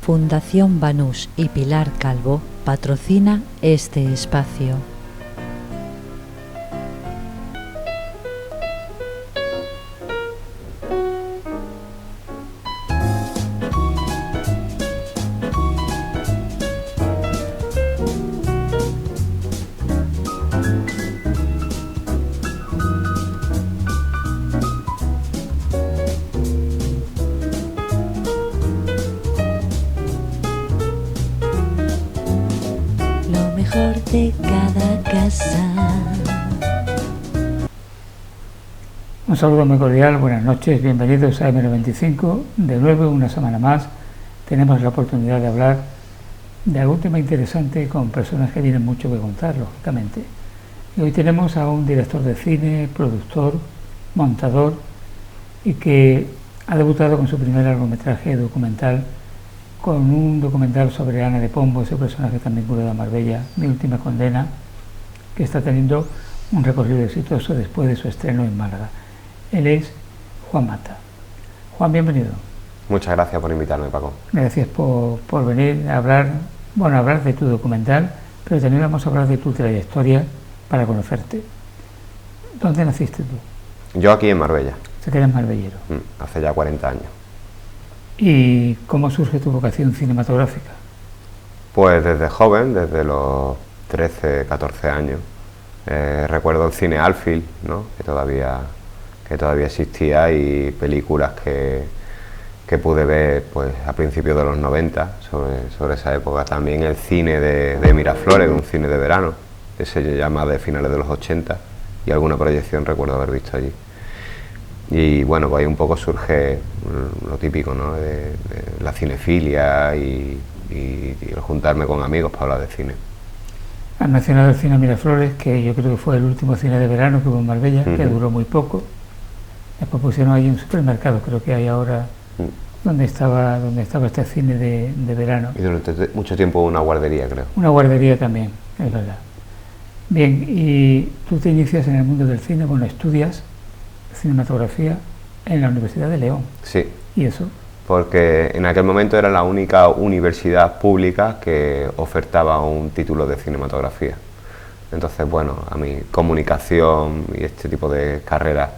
Fundación Banús y Pilar Calvo patrocina este espacio. De cada casa. Un saludo muy cordial, buenas noches, bienvenidos a M95. De nuevo, una semana más, tenemos la oportunidad de hablar de algún tema interesante con personas que tienen mucho que contar, lógicamente. Y hoy tenemos a un director de cine, productor, montador y que ha debutado con su primer largometraje documental, con un documental sobre Ana de Pombo, ese personaje tan vinculado a Marbella, Mi última condena, que está teniendo un recorrido exitoso después de su estreno en Málaga. Él es Juan Mata. Juan, bienvenido. Muchas gracias por invitarme, Paco. Gracias por venir a hablar de tu documental, pero también vamos a hablar de tu trayectoria para conocerte. ¿Dónde naciste tú? Yo aquí en Marbella. Se queda en marbellero. Hace ya 40 años. ¿Y cómo surge tu vocación cinematográfica? Pues desde joven, desde los 13, 14 años. Recuerdo el cine Alfield, ¿no? que todavía existía, y películas que pude ver pues, a principios de los 90 sobre esa época. También el cine de Miraflores, un cine de verano, que se llama de finales de los 80, y alguna proyección recuerdo haber visto allí. Y bueno, pues ahí un poco surge lo típico, ¿no? de la cinefilia y el juntarme con amigos para hablar de cine. Has mencionado el cine Miraflores, que yo creo que fue el último cine de verano que hubo en Marbella, que duró muy poco. Después pusieron ahí un supermercado, creo que hay ahora, donde estaba este cine de verano. Y durante mucho tiempo una guardería, creo. Una guardería también, es verdad. Bien, y tú te inicias en el mundo del cine, bueno, estudias cinematografía en la Universidad de León. Sí. ¿Y eso? Porque en aquel momento era la única universidad pública que ofertaba un título de cinematografía. Entonces, bueno, a mí comunicación y este tipo de carreras,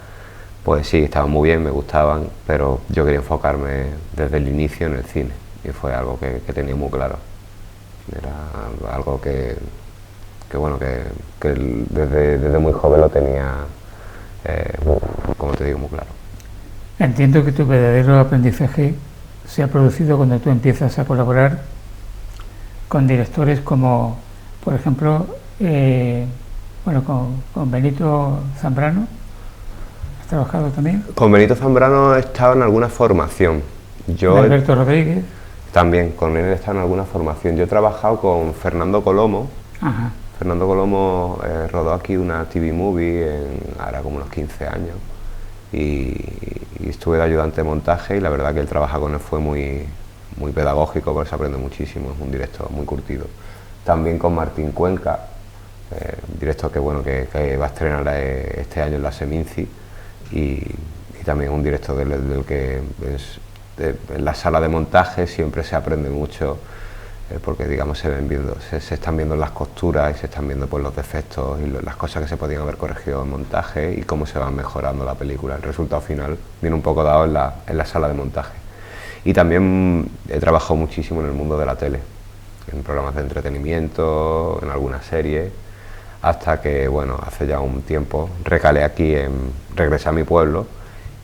pues sí, estaban muy bien, me gustaban, pero yo quería enfocarme desde el inicio en el cine, y fue algo que tenía muy claro. Era algo que desde muy joven lo tenía, como te digo, muy claro. Entiendo que tu verdadero aprendizaje se ha producido cuando tú empiezas a colaborar con directores como, por ejemplo, con Benito Zambrano. ¿Has trabajado también? Con Benito Zambrano he estado en alguna formación. Alberto Rodríguez. También, con él he estado en alguna formación. Yo he trabajado con Fernando Colomo. Ajá. Fernando Colomo rodó aquí una TV movie ahora como unos 15 años. Y estuve de ayudante de montaje, y la verdad que el trabajo con él fue muy pedagógico, porque se aprende muchísimo, es un director muy curtido. También con Martín Cuenca, director que va a estrenar este año en la Seminci, y también un director del que en la sala de montaje siempre se aprende mucho, porque digamos se están viendo las costuras y se están viendo pues, los defectos y las cosas que se podían haber corregido en montaje y cómo se va mejorando la película. El resultado final viene un poco dado en la sala de montaje. Y también he trabajado muchísimo en el mundo de la tele, en programas de entretenimiento, en algunas series, hasta que, bueno, hace ya un tiempo recalé aquí, regresé a mi pueblo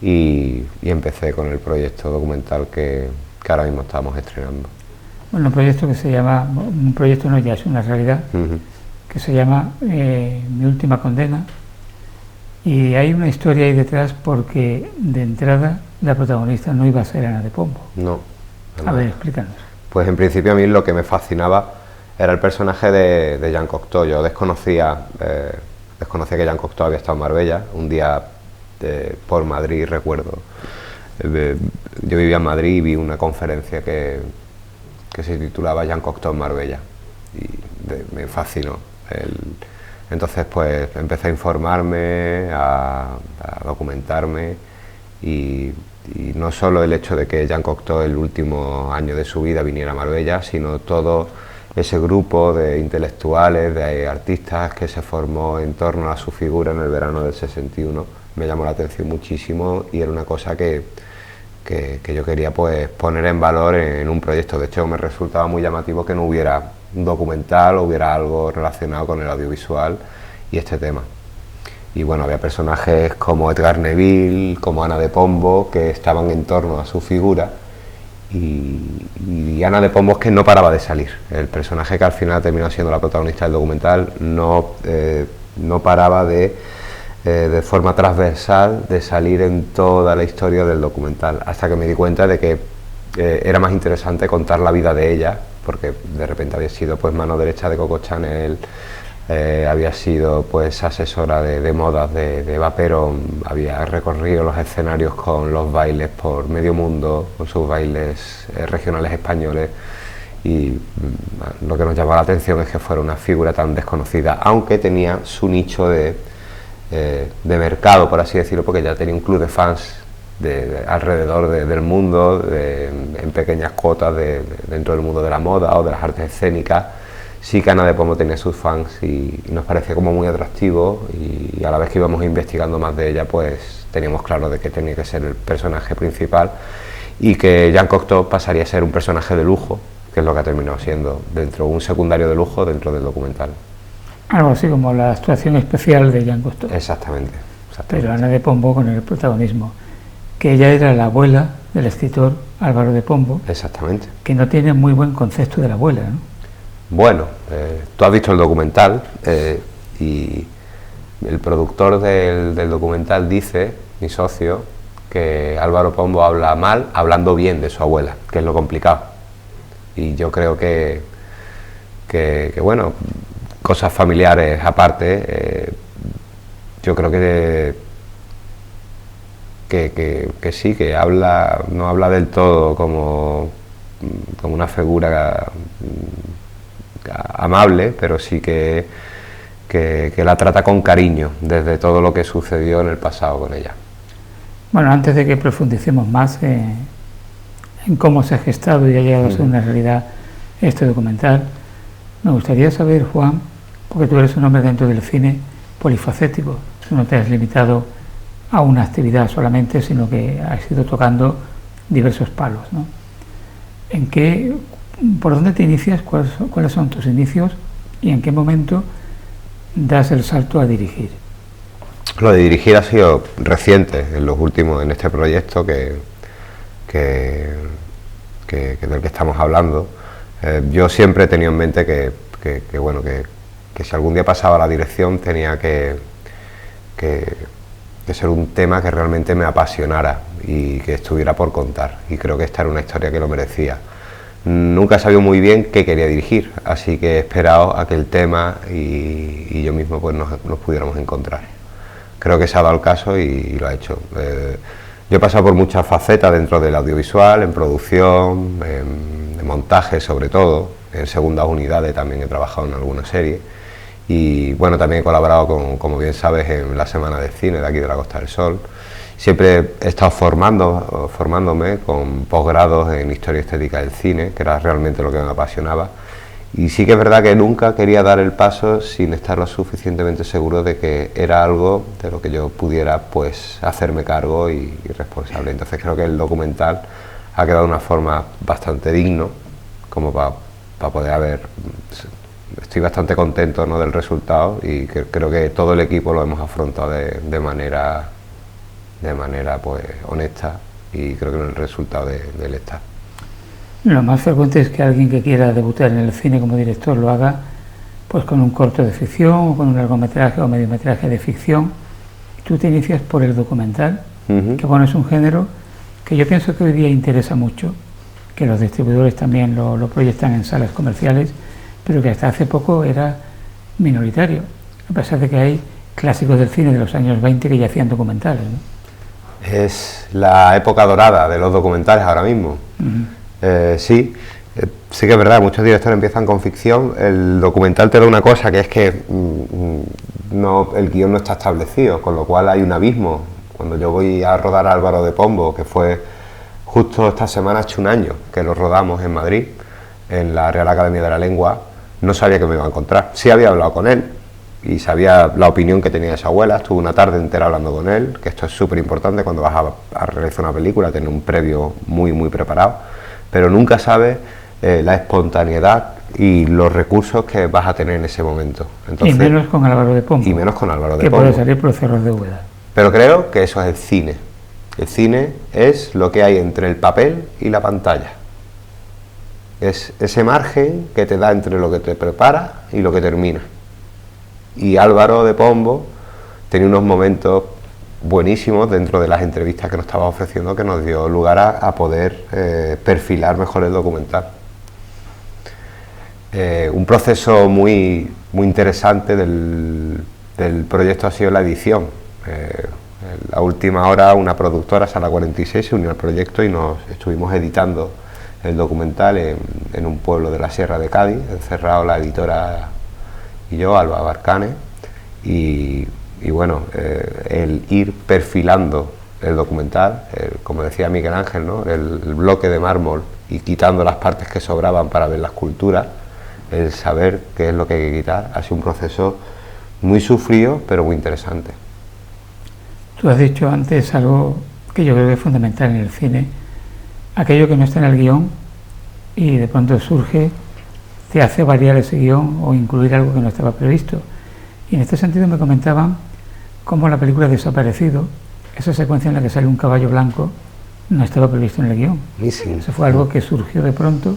y empecé con el proyecto documental que ahora mismo estamos estrenando. Bueno, un proyecto que se llama, un proyecto no ya es una realidad, que se llama Mi última condena, y hay una historia ahí detrás, porque de entrada la protagonista no iba a ser Ana de Pombo. No. A ver, explícanos. Pues en principio a mí lo que me fascinaba era el personaje de Jean Cocteau. Yo desconocía que Jean Cocteau había estado en Marbella. Un día por Madrid, recuerdo, yo vivía en Madrid y vi una conferencia que se titulaba Jean Cocteau en Marbella, y me fascinó. Entonces pues empecé a informarme, a documentarme, y y no solo el hecho de que Jean Cocteau el último año de su vida viniera a Marbella, sino todo ese grupo de intelectuales, de artistas que se formó en torno a su figura en el verano del 61, me llamó la atención muchísimo y era una cosa que yo quería pues poner en valor en un proyecto. De hecho, me resultaba muy llamativo que no hubiera un documental o hubiera algo relacionado con el audiovisual y este tema. Y bueno, había personajes como Edgar Neville, como Ana de Pombo, que estaban en torno a su figura, y Ana de Pombo es que no paraba de salir. El personaje que al final terminó siendo la protagonista del documental no paraba de forma transversal de salir en toda la historia del documental, hasta que me di cuenta de que era más interesante contar la vida de ella, porque de repente había sido pues mano derecha de Coco Chanel, había sido pues asesora de modas de Eva Perón, había recorrido los escenarios con los bailes por medio mundo, con sus bailes regionales españoles, y lo que nos llamó la atención es que fuera una figura tan desconocida, aunque tenía su nicho de mercado, por así decirlo, porque ya tenía un club de fans alrededor del mundo, en pequeñas cuotas dentro del mundo de la moda o de las artes escénicas. Sí que Ana de Pombo tenía sus fans y nos parecía como muy atractivo, y a la vez que íbamos investigando más de ella, pues teníamos claro de que tenía que ser el personaje principal y que Jean Cocteau pasaría a ser un personaje de lujo, que es lo que ha terminado siendo, un secundario de lujo dentro del documental. Algo así como la actuación especial de Jean Cocteau. Exactamente. Pero Ana de Pombo con el protagonismo, que ella era la abuela del escritor Álvaro de Pombo. Exactamente. Que no tiene muy buen concepto de la abuela, ¿no? Bueno, tú has visto el documental y el productor del documental dice, mi socio, que Álvaro Pombo habla mal hablando bien de su abuela, que es lo complicado. Y yo creo que bueno, cosas familiares aparte, yo creo que sí, que no habla del todo como una figura amable, pero sí que la trata con cariño desde todo lo que sucedió en el pasado con ella. Bueno, antes de que profundicemos más en cómo se ha gestado y ha llegado a ser una realidad este documental, me gustaría saber, Juan, porque tú eres un hombre dentro del cine polifacético, tú no te has limitado a una actividad solamente, sino que has ido tocando diversos palos, ¿no? ¿Por dónde te inicias? ¿Cuáles son tus inicios? ¿Y en qué momento das el salto a dirigir? Lo de dirigir ha sido reciente, en este proyecto del que estamos hablando. Yo siempre he tenido en mente que si algún día pasaba a la dirección tenía que ser un tema que realmente me apasionara y que estuviera por contar, y creo que esta era una historia que lo merecía. Nunca he sabido muy bien qué quería dirigir, así que he esperado a que el tema y yo mismo pues nos pudiéramos encontrar. Creo que se ha dado el caso y lo ha hecho. Yo he pasado por muchas facetas dentro del audiovisual, en producción, en montaje sobre todo, en segundas unidades también he trabajado en alguna serie, y bueno, también he colaborado como bien sabes, en la Semana de Cine de aquí de la Costa del Sol. Siempre he estado formándome con posgrados en Historia Estética del Cine, que era realmente lo que me apasionaba, y sí que es verdad que nunca quería dar el paso sin estar lo suficientemente seguro de que era algo de lo que yo pudiera pues hacerme cargo y responsable. Entonces creo que el documental ha quedado de una forma bastante digno, como para poder estoy bastante contento, ¿no?, del resultado, y creo que todo el equipo lo hemos afrontado de manera pues honesta, y creo que el resultado de él está. Lo más frecuente es que alguien que quiera debutar en el cine como director lo haga pues con un corto de ficción o con un largometraje o mediometraje de ficción. Tú te inicias por el documental, que bueno, es un género que yo pienso que hoy día interesa mucho, que los distribuidores también lo proyectan en salas comerciales, pero que hasta hace poco era minoritario, a pesar de que hay clásicos del cine de los años 20 que ya hacían documentales, ¿no? Es la época dorada de los documentales ahora mismo. Sí que es verdad, muchos directores empiezan con ficción. El documental te da una cosa, que es que el guión no está establecido, con lo cual hay un abismo Cuando yo voy a rodar a Álvaro de Pombo, que fue justo esta semana, ha hecho un año que lo rodamos en Madrid, en la Real Academia de la Lengua, no sabía que me iba a encontrar. Sí había hablado con él y sabía la opinión que tenía de su abuela, estuve una tarde entera hablando con él, que esto es súper importante cuando vas a realizar una película, tener un previo muy preparado, pero nunca sabes la espontaneidad y los recursos que vas a tener en ese momento. Entonces, y menos con Álvaro de Pombo. Y menos con Álvaro de Pombo. Pombo. Que puede salir por cerros de Úbeda. Pero creo que eso es el cine. El cine es lo que hay entre el papel y la pantalla. Es ese margen que te da entre lo que te prepara y lo que termina. Y Álvaro de Pombo tenía unos momentos buenísimos dentro de las entrevistas que nos estaba ofreciendo, que nos dio lugar a poder perfilar mejor el documental. Un proceso muy interesante del proyecto ha sido la edición. En la última hora una productora, Sala 46, se unió al proyecto y nos estuvimos editando el documental en un pueblo de la Sierra de Cádiz, encerrado la editora y yo, Alba Barcane, y bueno, el ir perfilando el documental, como decía Miguel Ángel, ¿no? El bloque de mármol y quitando las partes que sobraban para ver la escultura, el saber qué es lo que hay que quitar, ha sido un proceso muy sufrido pero muy interesante. Tú has dicho antes algo que yo creo que es fundamental en el cine, aquello que no está en el guión y de pronto surge, te hace variar ese guión o incluir algo que no estaba previsto. Y en este sentido me comentaban cómo la película Desaparecido, esa secuencia en la que sale un caballo blanco, no estaba previsto en el guión. Sí. Eso fue algo que surgió de pronto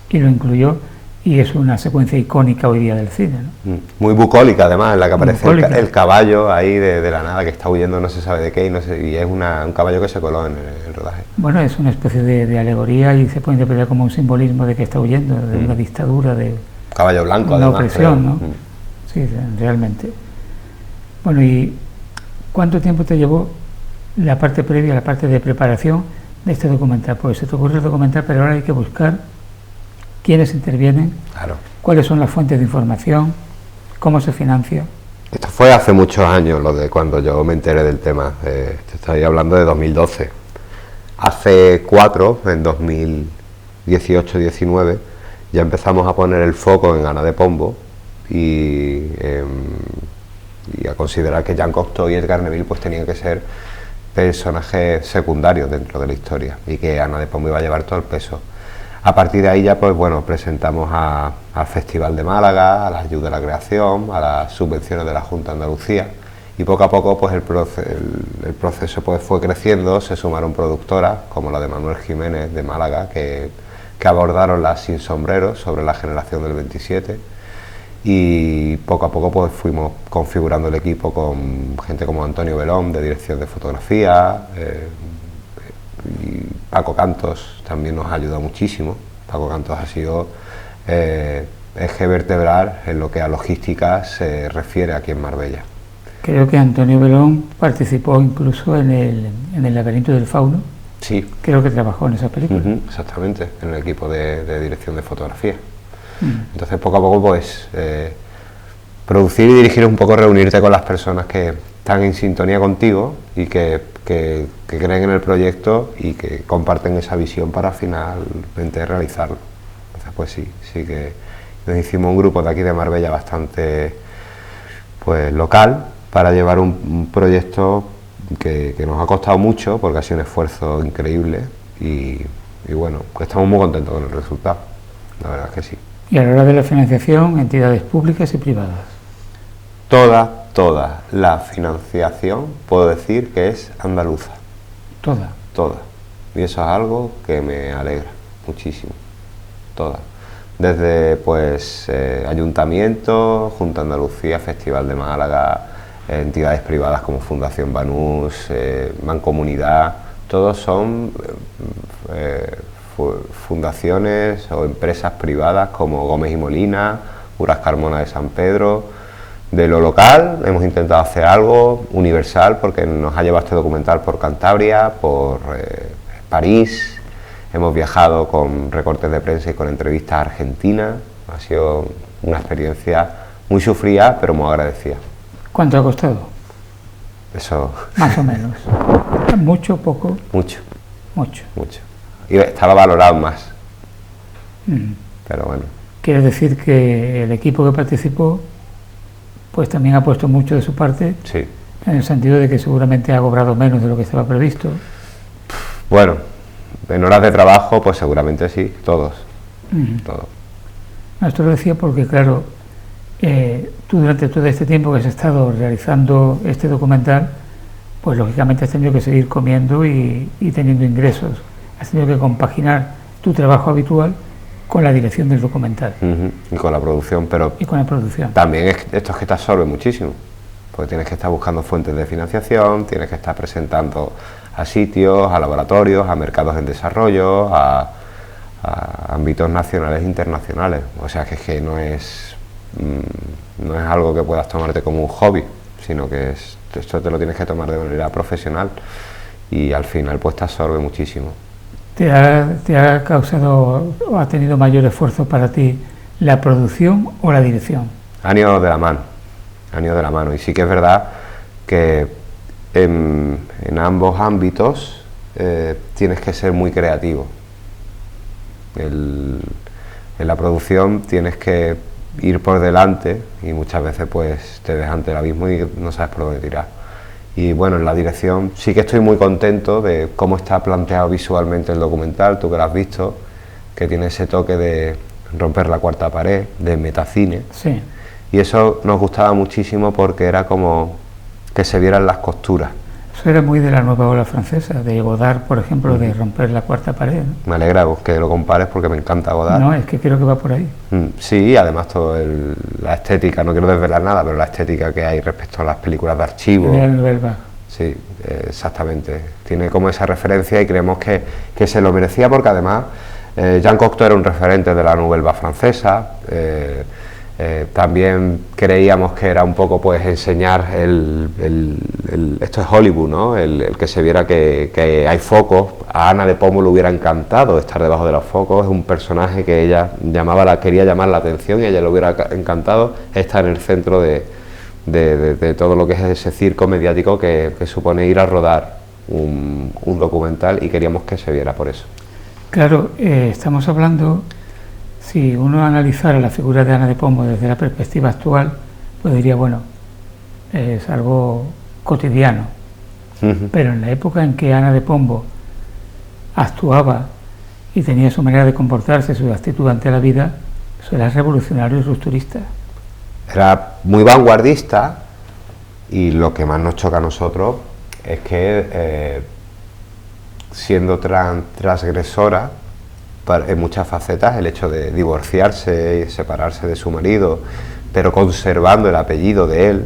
y lo incluyó, y es una secuencia icónica hoy día del cine, ¿no? Muy bucólica, además, en la que aparece el caballo ahí de la nada, que está huyendo no se sabe de qué, y es un caballo que se coló en el rodaje. Bueno, es una especie de alegoría y se puede interpretar como un simbolismo de que está huyendo, de una dictadura, de caballo blanco, una además, opresión, ¿no? Sí, realmente. Bueno, ¿y cuánto tiempo te llevó la parte previa, la parte de preparación de este documental? Pues se te ocurre el documental, pero ahora hay que buscar quiénes intervienen, claro, cuáles son las fuentes de información, cómo se financia. Esto fue hace muchos años, lo de cuando yo me enteré del tema. Te estoy hablando de 2012. Hace 4, en 2018-19, ya empezamos a poner el foco en Ana de Pombo y a considerar que Jean Cocteau y Edgar Neville pues tenían que ser personajes secundarios dentro de la historia y que Ana de Pombo iba a llevar todo el peso. A partir de ahí ya pues bueno, presentamos al Festival de Málaga, a la ayuda a la creación, a las subvenciones de la Junta de Andalucía, y poco a poco pues el proceso pues fue creciendo, se sumaron productoras como la de Manuel Jiménez de Málaga que abordaron las Sin Sombreros sobre la generación del 27, y poco a poco pues fuimos configurando el equipo con gente como Antonio Belón de dirección de fotografía, y Paco Cantos también nos ha ayudado muchísimo. Paco Cantos ha sido eje vertebral en lo que a logística se refiere aquí en Marbella. Creo que Antonio Belón participó incluso en el Laberinto del Fauno. Sí. Creo que trabajó en esa película. Exactamente, en el equipo de dirección de fotografía. Entonces poco a poco pues producir y dirigir es un poco reunirte con las personas que están en sintonía contigo y que creen en el proyecto y que comparten esa visión para finalmente realizarlo. Entonces pues sí que nos hicimos un grupo de aquí de Marbella bastante pues local para llevar un proyecto que nos ha costado mucho porque ha sido un esfuerzo increíble y bueno, pues estamos muy contentos con el resultado, la verdad es que sí. Y a la hora de la financiación, entidades públicas y privadas. Toda la financiación puedo decir que es andaluza. Toda. Y eso es algo que me alegra muchísimo. Toda. Desde pues Ayuntamiento, Junta de Andalucía, Festival de Málaga, entidades privadas como Fundación Banús, Mancomunidad, todos son fundaciones o empresas privadas como Gómez y Molina, Uras Carmona de San Pedro. De lo local hemos intentado hacer algo universal porque nos ha llevado este documental por Cantabria, por París, hemos viajado con recortes de prensa y con entrevistas a Argentina. Ha sido una experiencia muy sufrida pero muy agradecida. ¿Cuánto ha costado? Eso... Más o menos. ¿Mucho, poco? Mucho. Mucho. Mucho. Y estaba valorado más. Pero bueno. Quiere decir que el equipo que participó pues también ha puesto mucho de su parte, sí, en el sentido de que seguramente ha cobrado menos de lo que estaba previsto. Bueno, en horas de trabajo pues seguramente sí, todos. Todos. Esto lo decía porque claro, tú durante todo este tiempo que has estado realizando este documental, pues lógicamente has tenido que seguir comiendo y teniendo ingresos. Has tenido que compaginar tu trabajo habitual con la dirección del documental. Y con la producción, pero y con la producción. También esto es que te absorbe muchísimo, porque tienes que estar buscando fuentes de financiación, tienes que estar presentando a sitios, a laboratorios, a mercados en desarrollo, a ámbitos nacionales e internacionales. O sea que no es algo que puedas tomarte como un hobby, sino que esto te lo tienes que tomar de manera profesional y al final pues te absorbe muchísimo. ¿Te ha causado o ha tenido mayor esfuerzo para ti la producción o la dirección? Han ido de la mano, y sí que es verdad que en ambos ámbitos tienes que ser muy creativo. En la producción tienes que ir por delante y muchas veces pues te dejas ante el abismo y no sabes por dónde tirar. Y bueno, en la dirección sí que estoy muy contento de cómo está planteado visualmente el documental, tú que lo has visto, que tiene ese toque de romper la cuarta pared, de metacine. Sí. Y eso nos gustaba muchísimo porque era como que se vieran las costuras. Eso era muy de la nueva ola francesa, de Godard, por ejemplo, de romper la cuarta pared, ¿no? Me alegra que lo compares porque me encanta Godard. No, es que creo que va por ahí. Sí, además la estética, no quiero desvelar nada, pero la estética que hay respecto a las películas de archivo. Sí, exactamente. Tiene como esa referencia y creemos que se lo merecía porque además Jean Cocteau era un referente de la Nouvelle Vague francesa. También creíamos que era un poco pues enseñar esto es Hollywood, ¿no? El que se viera que hay focos. A Ana de Pomo le hubiera encantado estar debajo de los focos, es un personaje que ella quería llamar la atención y a ella le hubiera encantado estar en el centro de todo lo que es ese circo mediático que supone ir a rodar un documental, y queríamos que se viera por eso. Claro, estamos hablando... Si uno analizara la figura de Ana de Pomo desde la perspectiva actual, pues diría, bueno, es algo cotidiano. Pero en la época en que Ana de Pomo actuaba y tenía su manera de comportarse, su actitud ante la vida, eso era revolucionario y rupturista. Era muy vanguardista, y lo que más nos choca a nosotros es que siendo transgresora en muchas facetas, el hecho de divorciarse y separarse de su marido, pero conservando el apellido de él,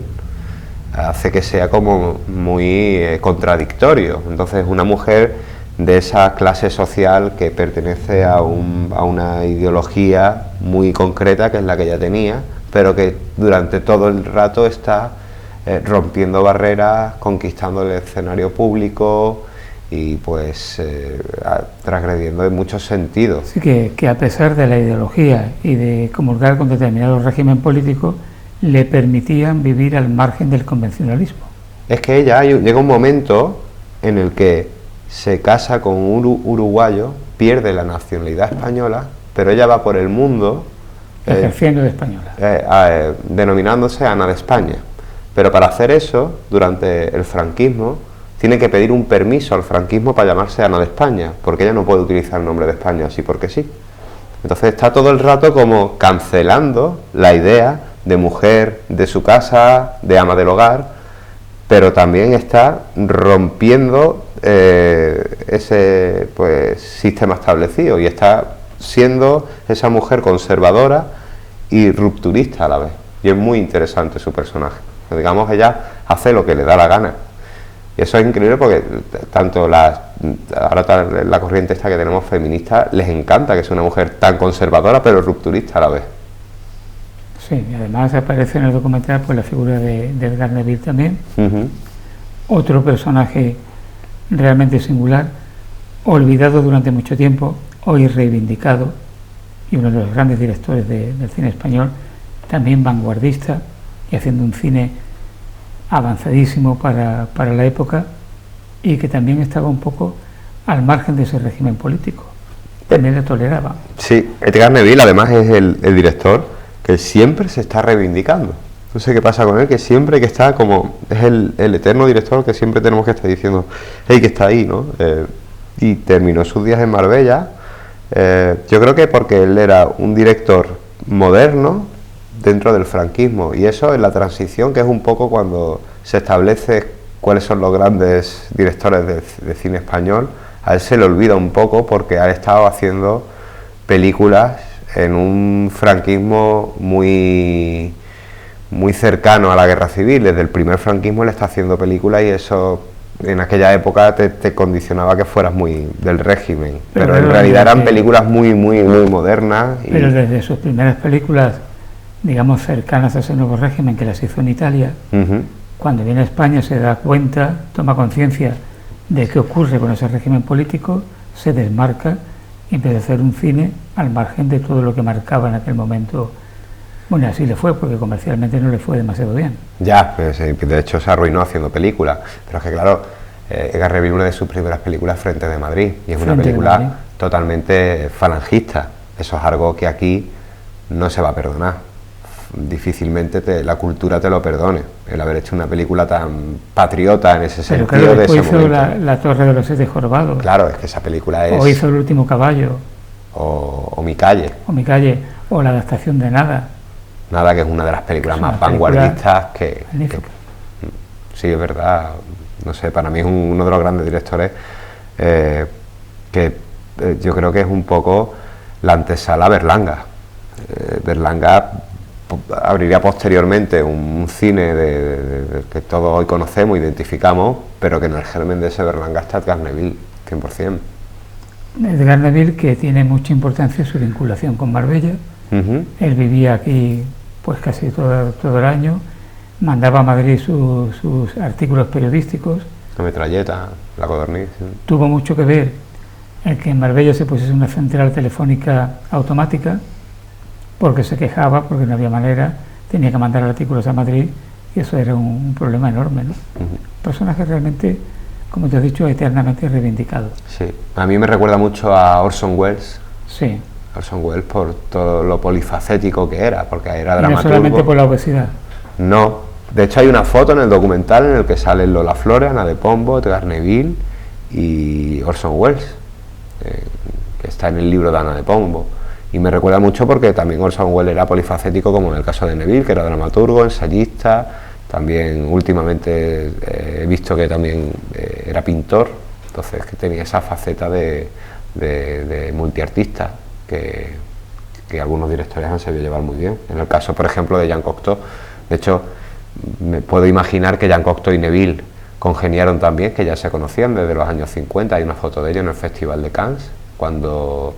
hace que sea como muy contradictorio. Entonces, una mujer de esa clase social que pertenece a una ideología muy concreta, que es la que ella tenía, pero que durante todo el rato está rompiendo barreras, conquistando el escenario público y pues transgrediendo en muchos sentidos. Sí, que a pesar de la ideología y de comulgar con determinado régimen político, le permitían vivir al margen del convencionalismo. Es que ella llega un momento en el que se casa con un uruguayo, pierde la nacionalidad española, pero ella va por el mundo ejerciendo de española, denominándose Ana de España. Pero para hacer eso, durante el franquismo, tiene que pedir un permiso al franquismo para llamarse Ana de España, porque ella no puede utilizar el nombre de España así porque sí. Entonces está todo el rato como cancelando la idea de mujer de su casa, de ama del hogar, pero también está rompiendo ese pues sistema establecido, y está siendo esa mujer conservadora y rupturista a la vez. Y es muy interesante su personaje. Digamos, ella hace lo que le da la gana. Y eso es increíble porque tanto ahora la corriente esta que tenemos feminista les encanta que sea una mujer tan conservadora pero rupturista a la vez. Sí, y además aparece en el documental pues la figura de Edgar Neville también, otro personaje realmente singular, olvidado durante mucho tiempo, hoy reivindicado, y uno de los grandes directores del cine español, también vanguardista y haciendo un cine avanzadísimo para la época y que también estaba un poco al margen de ese régimen político. También le toleraba. Sí, Edgar Neville además es el director que siempre se está reivindicando. No sé qué pasa con él, que siempre que está como... Es el eterno director que siempre tenemos que estar diciendo, hey, que está ahí, ¿no? Y terminó sus días en Marbella. Yo creo que porque él era un director moderno dentro del franquismo, y eso es la transición, que es un poco cuando se establece cuáles son los grandes directores de cine español. A él se le olvida un poco porque ha estado haciendo películas en un franquismo muy cercano a la guerra civil. Desde el primer franquismo él está haciendo películas y eso en aquella época te condicionaba que fueras muy del régimen, pero en realidad eran películas muy modernas. Pero desde sus primeras películas, digamos, cercanas a ese nuevo régimen, que las hizo en Italia, cuando viene a España se da cuenta, toma conciencia de qué ocurre con ese régimen político, se desmarca y empieza a hacer un cine al margen de todo lo que marcaba en aquel momento. Bueno, así le fue, porque comercialmente no le fue demasiado bien. Ya, pues, de hecho se arruinó haciendo películas, pero es que claro, Edgar Neville, una de sus primeras películas, Frente de Madrid, y es una película totalmente falangista. Eso es algo que aquí no se va a perdonar. Difícilmente la cultura te lo perdone, el haber hecho una película tan patriota en ese sentido. Pero claro, de ese hizo momento. la Torre de los Siete Jorobados. Claro, es que esa película es... O hizo El Último Caballo. O Mi Calle. O Mi Calle, o la adaptación de Nada. Nada, que es una de las películas más vanguardistas que... Sí, es verdad, no sé, para mí es uno de los grandes directores que yo creo que es un poco la antesala a Berlanga. Berlanga abriría posteriormente un cine que todos hoy conocemos, identificamos, pero que en el germen de ese Berlanga está Edgar Neville, 100%. Edgar Neville, que tiene mucha importancia su vinculación con Marbella. Él vivía aquí pues casi todo el año, mandaba a Madrid sus artículos periodísticos. La metralleta, la codorniz. Sí. Tuvo mucho que ver en que en Marbella se pusiese una central telefónica automática, porque se quejaba, porque no había manera, tenía que mandar artículos a Madrid, y eso era un problema enorme, ¿no? Personaje realmente, como te has dicho, eternamente reivindicado. Sí, a mí me recuerda mucho a Orson Welles. Sí. Orson Welles por todo lo polifacético que era, porque era dramaturgo. Y no solamente por la obesidad. No, de hecho hay una foto en el documental en el que salen Lola Flores, Ana de Pombo, Edgar Neville y Orson Welles, que está en el libro de Ana de Pombo. Y me recuerda mucho porque también Orson Welles era polifacético, como en el caso de Neville, que era dramaturgo, ensayista, también últimamente he visto que también era pintor, entonces que tenía esa faceta de multiartista que algunos directores han sabido llevar muy bien. En el caso, por ejemplo, de Jean Cocteau, de hecho, me puedo imaginar que Jean Cocteau y Neville congeniaron también, que ya se conocían desde los años 50, hay una foto de ellos en el Festival de Cannes, cuando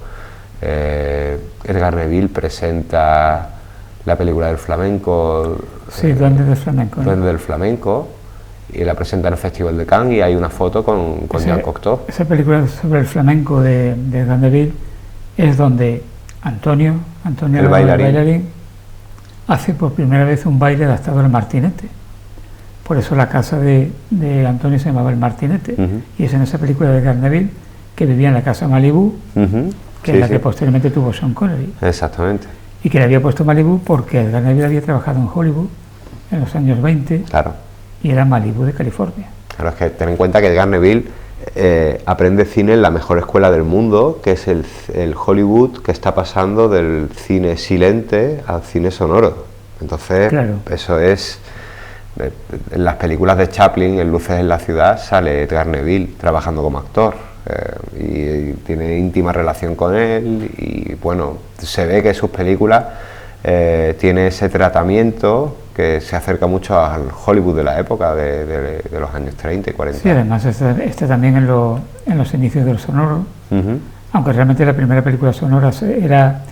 Edgar Neville presenta la película del flamenco. Sí, Duende del Flamenco. Duende del Flamenco, y la presenta en el Festival de Cannes y hay una foto con Jean Cocteau. Esa película sobre el flamenco de Edgar Neville es donde Antonio el bailarín, hace por primera vez un baile adaptado al martinete. Por eso la casa de Antonio se llamaba El Martinete. Y es en esa película de Edgar Neville, que vivía en la casa Malibú, que es la que posteriormente tuvo Sean Connery. Exactamente. Y que le había puesto Malibú porque Edgar Neville había trabajado en Hollywood en los años 20. Claro. Y era Malibú de California. Claro, es que ten en cuenta que Edgar Neville aprende cine en la mejor escuela del mundo, que es el Hollywood, que está pasando del cine silente al cine sonoro. Entonces, claro, eso es... En las películas de Chaplin, en Luces en la ciudad, sale Edgar Neville trabajando como actor. Y tiene íntima relación con él, y bueno, se ve que sus películas tiene ese tratamiento que se acerca mucho al Hollywood de la época de los años 30 y 40. Sí, además está también en los inicios del sonoro, aunque realmente la primera película sonora era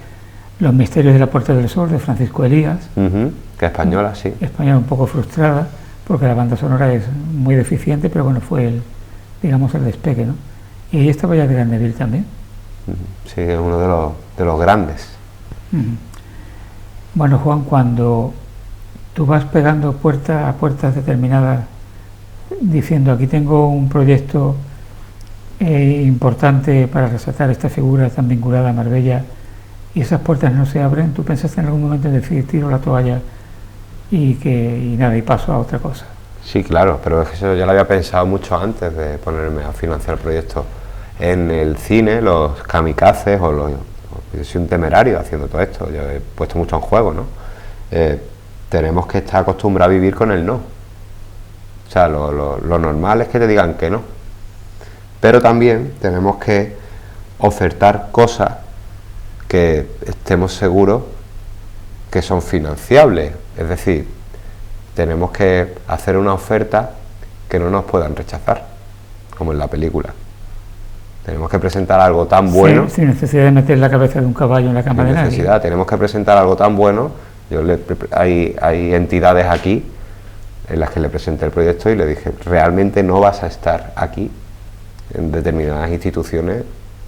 Los misterios de la Puerta del Sol, de Francisco Elías, que española, sí. Española un poco frustrada, porque la banda sonora es muy deficiente, pero bueno, fue el despegue, ¿no? Y ahí estaba ya Edgar Neville también. Sí, es uno de los grandes. Bueno, Juan, cuando tú vas pegando puerta a puertas determinadas diciendo aquí tengo un proyecto importante para resaltar esta figura tan vinculada a Marbella, y esas puertas no se abren. ¿Tú pensaste en algún momento en decir tiro la toalla y nada, y paso a otra cosa? Sí, claro, pero es que eso ya lo había pensado mucho antes de ponerme a financiar proyectos. En el cine, los kamikazes yo soy un temerario haciendo todo esto, yo he puesto mucho en juego, ¿no? Tenemos que estar acostumbrados a vivir con el no. O sea, lo normal es que te digan que no. Pero también tenemos que ofertar cosas que estemos seguros que son financiables. Es decir, tenemos que hacer una oferta que no nos puedan rechazar, como en la película. Tenemos que presentar algo tan bueno... Sin necesidad de meter la cabeza de un caballo en la cama de nadie. Sin necesidad, tenemos que presentar algo tan bueno. Hay entidades aquí en las que le presenté el proyecto y le dije, realmente no vas a estar aquí, en determinadas instituciones,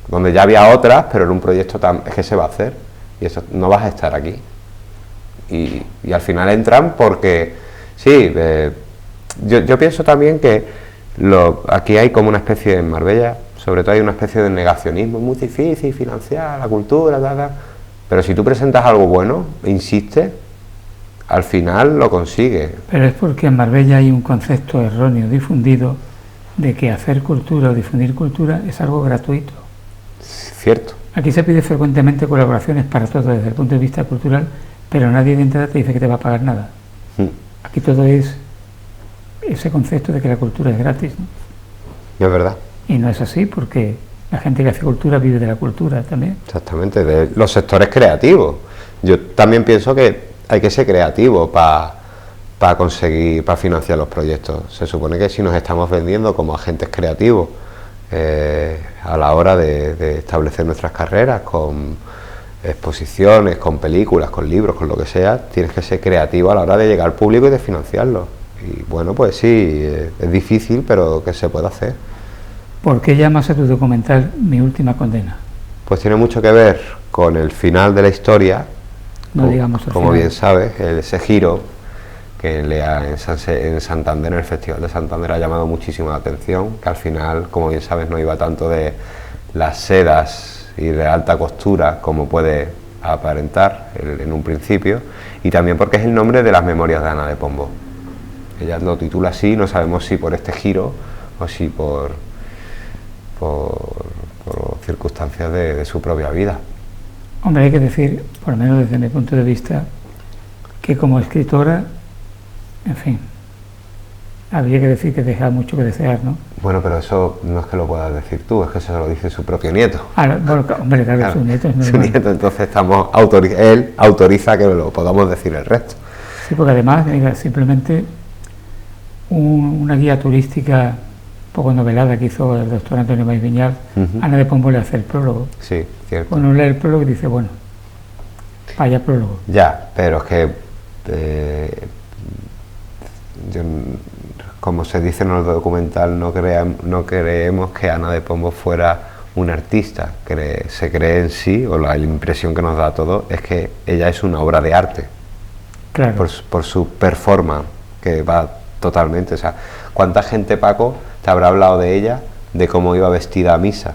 donde ya había otras, pero era un proyecto es que se va a hacer, y eso no vas a estar aquí. Y al final entran porque, sí, yo pienso también que aquí hay como una especie en Marbella, sobre todo hay una especie de negacionismo, es muy difícil financiar la cultura, pero si tú presentas algo bueno, insistes, al final lo consigues. Pero es porque en Marbella hay un concepto erróneo difundido de que hacer cultura o difundir cultura es algo gratuito. Cierto. Aquí se pide frecuentemente colaboraciones para todo desde el punto de vista cultural, pero nadie de entrada te dice que te va a pagar nada. Aquí todo es ese concepto de que la cultura es gratis, ¿no? Es verdad. Y no es así, porque la gente que hace cultura vive de la cultura también. Exactamente, de los sectores creativos. Yo también pienso que hay que ser creativo para financiar los proyectos. Se supone que si nos estamos vendiendo como agentes creativos a la hora de establecer nuestras carreras, con exposiciones, con películas, con libros, con lo que sea, tienes que ser creativo a la hora de llegar al público y de financiarlo. Y bueno, pues sí, es difícil, pero que se puede hacer. ¿Por qué llamas a tu documental Mi última condena? Pues tiene mucho que ver con el final de la historia. No digamos como bien sabes, ese giro que en Santander, en el Festival de Santander, ha llamado muchísimo la atención, que al final, como bien sabes, no iba tanto de las sedas y de alta costura como puede aparentar en un principio, y también porque es el nombre de las memorias de Ana de Pombo. Ella lo titula así, no sabemos si por este giro o si por circunstancias de su propia vida. Hombre, hay que decir, por lo menos desde mi punto de vista, que como escritora, en fin, habría que decir que deja mucho que desear, ¿no? Bueno, pero eso no es que lo puedas decir tú, es que eso se lo dice su propio nieto. Bueno, hombre, claro, su nieto es normal. Su nieto, entonces él autoriza que lo podamos decir el resto. Sí, porque además, mira, simplemente una guía turística poco novelada que hizo el doctor Antonio Maiz Viñal, Ana de Pombo le hace el prólogo. Sí, cierto. Uno lee el prólogo y dice, bueno, vaya prólogo. Ya, pero es que, como se dice en el documental, no creemos que Ana de Pombo fuera una artista. Se cree en sí, o la impresión que nos da a todos, es que ella es una obra de arte. Claro. Por su performance, que va totalmente. O sea, ¿cuánta gente, Paco, te habrá hablado de ella, de cómo iba vestida a misa,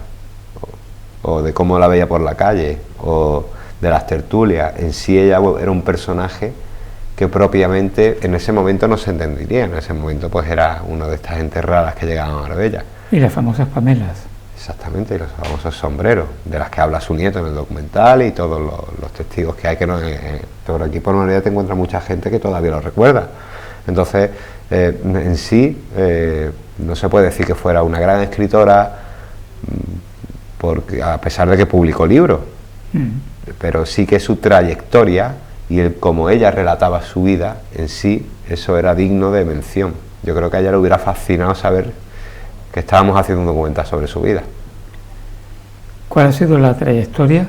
o de cómo la veía por la calle, o de las tertulias? En sí ella era un personaje que propiamente en ese momento no se entendería. En ese momento pues era una de estas gentes raras que llegaban a Marbella. Y las famosas pamelas. Exactamente, y los famosos sombreros, de las que habla su nieto en el documental, y todos los testigos que hay, que no, por aquí por Marbella te encuentra mucha gente que todavía lo recuerda. Entonces, en sí, no se puede decir que fuera una gran escritora, porque a pesar de que publicó libros, pero sí que su trayectoria y cómo ella relataba su vida en sí, eso era digno de mención. Yo creo que a ella le hubiera fascinado saber que estábamos haciendo un documental sobre su vida. ¿Cuál ha sido la trayectoria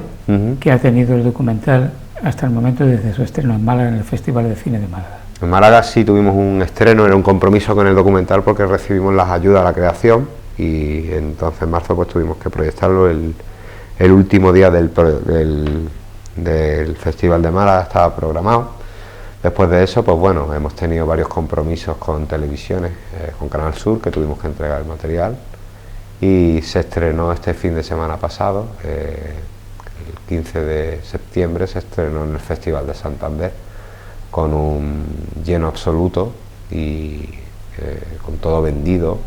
que ha tenido el documental hasta el momento desde su estreno en Málaga, en el Festival de Cine de Málaga? En Málaga sí tuvimos un estreno, era un compromiso con el documental porque recibimos las ayudas a la creación, y entonces en marzo pues tuvimos que proyectarlo el último día del Festival de Málaga, estaba programado, Después de eso, pues bueno, hemos tenido varios compromisos con televisiones, con Canal Sur, que tuvimos que entregar el material, y se estrenó este fin de semana pasado, el 15 de septiembre se estrenó en el Festival de Santander, con un lleno absoluto y con todo vendido,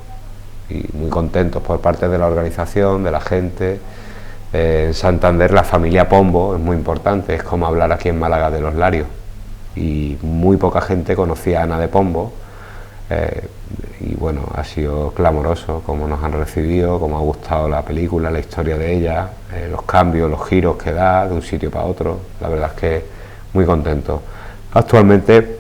y muy contentos por parte de la organización, de la gente. En Santander la familia Pombo es muy importante, es como hablar aquí en Málaga de los Larios, y muy poca gente conocía a Ana de Pombo, y bueno, ha sido clamoroso cómo nos han recibido, cómo ha gustado la película, la historia de ella, los cambios, los giros que da de un sitio para otro. La verdad es que muy contento. Actualmente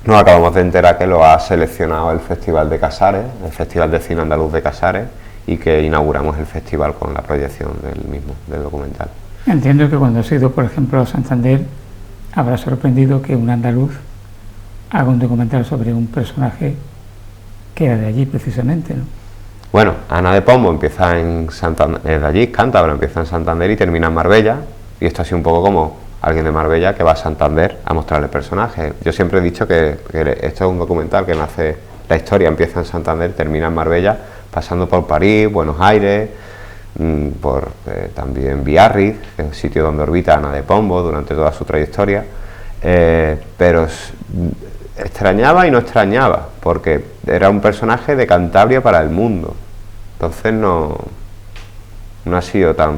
nos acabamos de enterar que lo ha seleccionado el Festival de Casares, el Festival de Cine Andaluz de Casares, y que inauguramos el festival con la proyección del mismo, del documental. Entiendo que cuando has ido, por ejemplo, a Santander, habrá sorprendido que un andaluz haga un documental sobre un personaje que era de allí precisamente, ¿no? Bueno, Ana de Pombo empieza en Santander, es de allí, cántabra, empieza en Santander y termina en Marbella, y esto ha sido un poco como alguien de Marbella que va a Santander a mostrarle el personaje. Yo siempre he dicho que esto es un documental que nace, la historia empieza en Santander, termina en Marbella, pasando por París, Buenos Aires, por también Biarritz, que es el sitio donde orbita Ana de Pombo durante toda su trayectoria, pero extrañaba y no extrañaba, porque era un personaje de Cantabria para el mundo, entonces no ha sido tan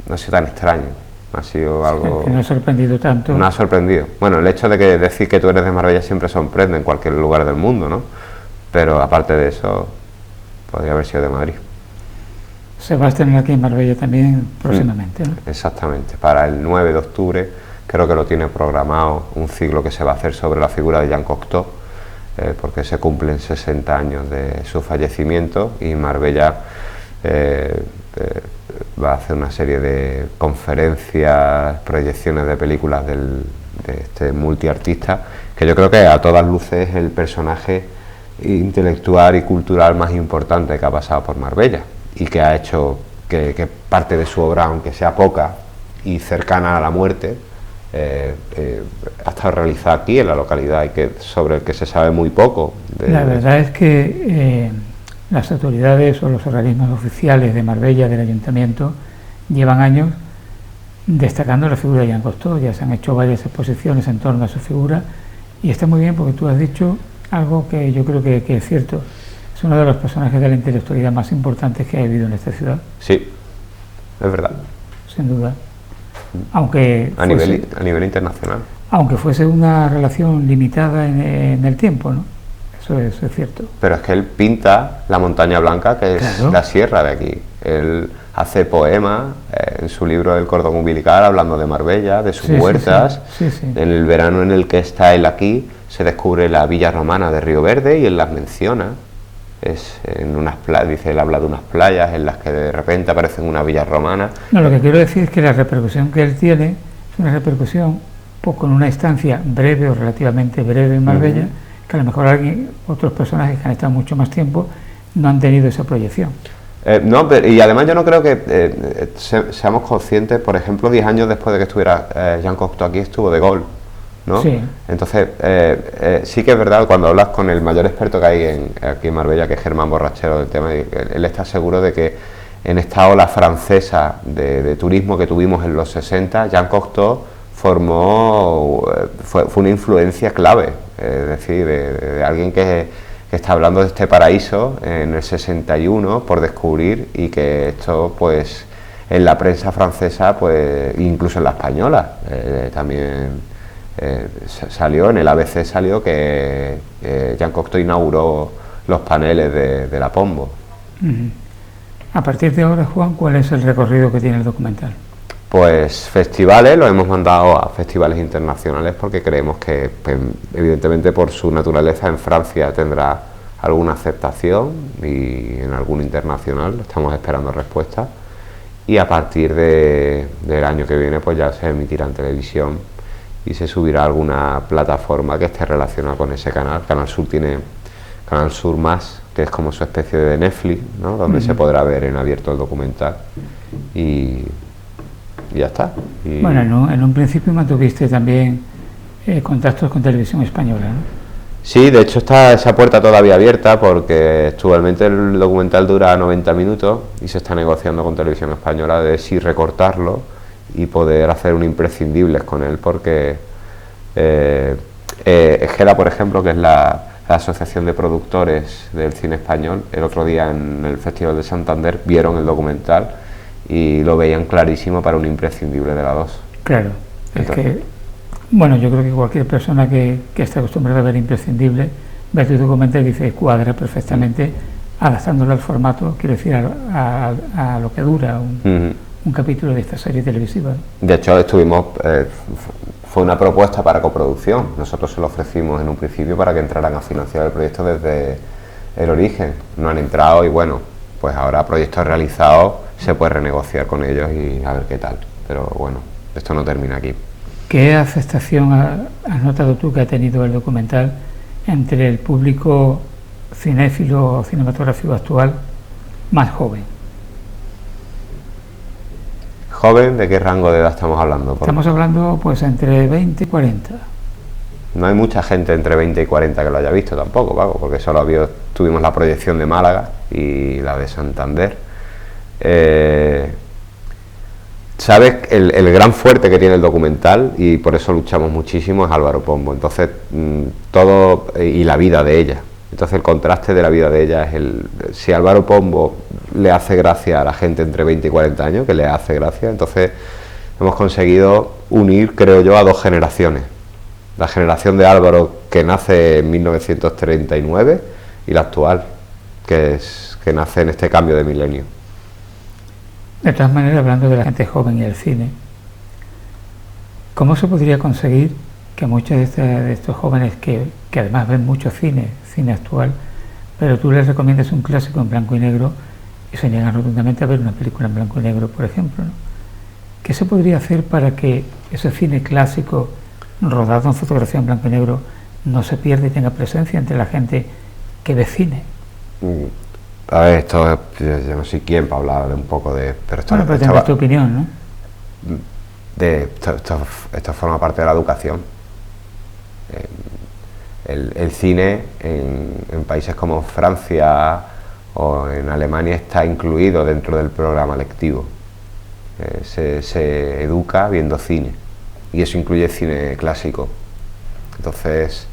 extraño, ha sido algo que no ha sorprendido tanto. No ha sorprendido. Bueno, el hecho de que decir que tú eres de Marbella siempre sorprende en cualquier lugar del mundo, ¿no? Pero aparte de eso, podría haber sido de Madrid. Se va a estrenar aquí en Marbella también próximamente, ¿no? Exactamente, para el 9 de octubre creo que lo tiene programado un ciclo que se va a hacer sobre la figura de Jean Cocteau, porque se cumplen 60 años de su fallecimiento, y Marbella va a hacer una serie de conferencias, proyecciones de películas de este multiartista, que yo creo que a todas luces es el personaje intelectual y cultural más importante que ha pasado por Marbella, y que ha hecho que parte de su obra, aunque sea poca y cercana a la muerte, ha estado realizada aquí en la localidad, y que sobre el que se sabe muy poco. La verdad es que las autoridades o los organismos oficiales de Marbella, del ayuntamiento, llevan años destacando la figura de Jean Cocteau. Ya se han hecho varias exposiciones en torno a su figura, y está muy bien porque tú has dicho algo que yo creo que es cierto. Es uno de los personajes de la intelectualidad más importantes que ha habido en esta ciudad. Sí, es verdad. Sin duda. Aunque a nivel internacional. Aunque fuese una relación limitada en el tiempo, ¿no? Eso es cierto. Pero es que él pinta la montaña blanca, que es claro, la sierra de aquí. Él hace poemas en su libro El cordón umbilical, hablando de Marbella, de sus huertas. Sí. En el verano en el que está él aquí, se descubre la villa romana de Río Verde y él las menciona. Es en unas playas, dice, él habla de unas playas en las que de repente aparecen una villa romana. No, lo que quiero decir es que la repercusión que él tiene es una repercusión pues, con una estancia breve o relativamente breve en Marbella, que a lo mejor otros personajes que han estado mucho más tiempo no han tenido esa proyección. No, y además yo no creo que seamos conscientes, por ejemplo, 10 años después de que estuviera Jean Cocteau aquí, estuvo de Gaulle, ¿no? Sí. Entonces, sí que es verdad, cuando hablas con el mayor experto que hay aquí en Marbella, que es Germán Borrachero del tema, él está seguro de que en esta ola francesa de turismo que tuvimos en los 60, Jean Cocteau fue una influencia clave, es decir, de alguien que está hablando de este paraíso en el 61 por descubrir, y que esto pues en la prensa francesa, pues incluso en la española también salió, en el ABC salió que Jean Cocteau inauguró los paneles de la Pombo. A partir de ahora, Juan, ¿cuál es el recorrido que tiene el documental? Pues festivales, lo hemos mandado a festivales internacionales porque creemos que, pues, evidentemente por su naturaleza en Francia tendrá alguna aceptación, y en algún internacional estamos esperando respuestas, y a partir del año que viene pues ya se emitirá en televisión y se subirá a alguna plataforma que esté relacionada con ese canal. Canal Sur tiene Canal Sur Más, que es como su especie de Netflix, ¿no? Donde se podrá ver en abierto el documental, y y ya está. Y Bueno, en un principio mantuviste también contactos con Televisión Española, ¿no? sí, de hecho está esa puerta todavía abierta porque actualmente el documental dura 90 minutos y se está negociando con Televisión Española de si recortarlo y poder hacer un imprescindibles con él, porque EGELA, por ejemplo, que es la Asociación de Productores del Cine Español, el otro día en el Festival de Santander vieron el documental y lo veían clarísimo para un imprescindible de la 2. Claro, Entonces, es que, bueno, yo creo que cualquier persona que esté acostumbrada a ver imprescindible, ve tu documental y dice cuadra perfectamente, adaptándolo al formato, quiero decir, a lo que dura un capítulo de esta serie televisiva. De hecho, fue una propuesta para coproducción. Nosotros se lo ofrecimos en un principio para que entraran a financiar el proyecto desde el origen. No han entrado y bueno, pues ahora proyectos realizados se puede renegociar con ellos y a ver qué tal. Pero bueno, esto no termina aquí. ¿Qué aceptación has notado tú que ha tenido el documental entre el público cinéfilo o cinematográfico actual más joven? ¿Joven? ¿De qué rango de edad estamos hablando? Estamos hablando pues entre 20 y 40. No hay mucha gente entre 20 y 40 que lo haya visto tampoco, Paco, porque solo tuvimos la proyección de Málaga y la de Santander. ¿Sabes? El gran fuerte que tiene el documental, y por eso luchamos muchísimo, es Álvaro Pombo. Entonces, todo, y la vida de ella. Entonces, el contraste de la vida de ella es si Álvaro Pombo le hace gracia a la gente entre 20 y 40 años, que le hace gracia, entonces hemos conseguido unir, creo yo, a dos generaciones. La generación de Álvaro, que nace en 1939, y la actual, que nace en este cambio de milenio. De todas maneras, hablando de la gente joven y el cine, ¿cómo se podría conseguir que muchos de estos jóvenes que además ven mucho cine actual, pero tú les recomiendas un clásico en blanco y negro y se niegan rotundamente a ver una película en blanco y negro, por ejemplo, ¿no? ¿Qué se podría hacer para que ese cine clásico rodado en fotografía en blanco y negro no se pierda y tenga presencia entre la gente que ve cine? A ver, yo no sé quién para hablar un poco de... Pero bueno, pero tendrás tu opinión, ¿no? Esto forma parte de la educación. El cine en países como Francia o en Alemania está incluido dentro del programa lectivo. Se educa viendo cine y eso incluye cine clásico. Entonces,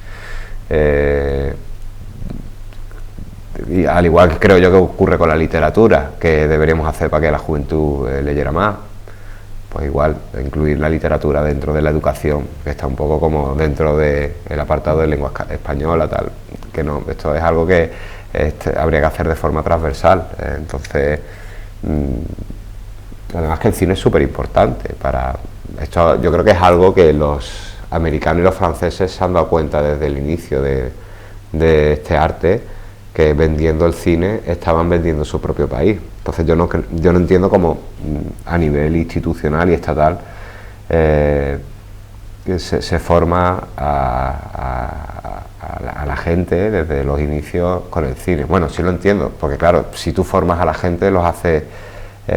y al igual que creo yo que ocurre con la literatura, que deberíamos hacer para que la juventud leyera más, pues igual incluir la literatura dentro de la educación, que está un poco como dentro del apartado de lengua española, tal, que no, esto es algo que habría que hacer de forma transversal. Entonces, además que el cine es súper importante para esto. Yo creo que es algo que los americanos y los franceses se han dado cuenta desde el inicio de este arte, que vendiendo el cine estaban vendiendo su propio país. Entonces yo no entiendo cómo a nivel institucional y estatal se forma a la gente desde los inicios con el cine. Bueno, sí lo entiendo, porque claro, si tú formas a la gente los haces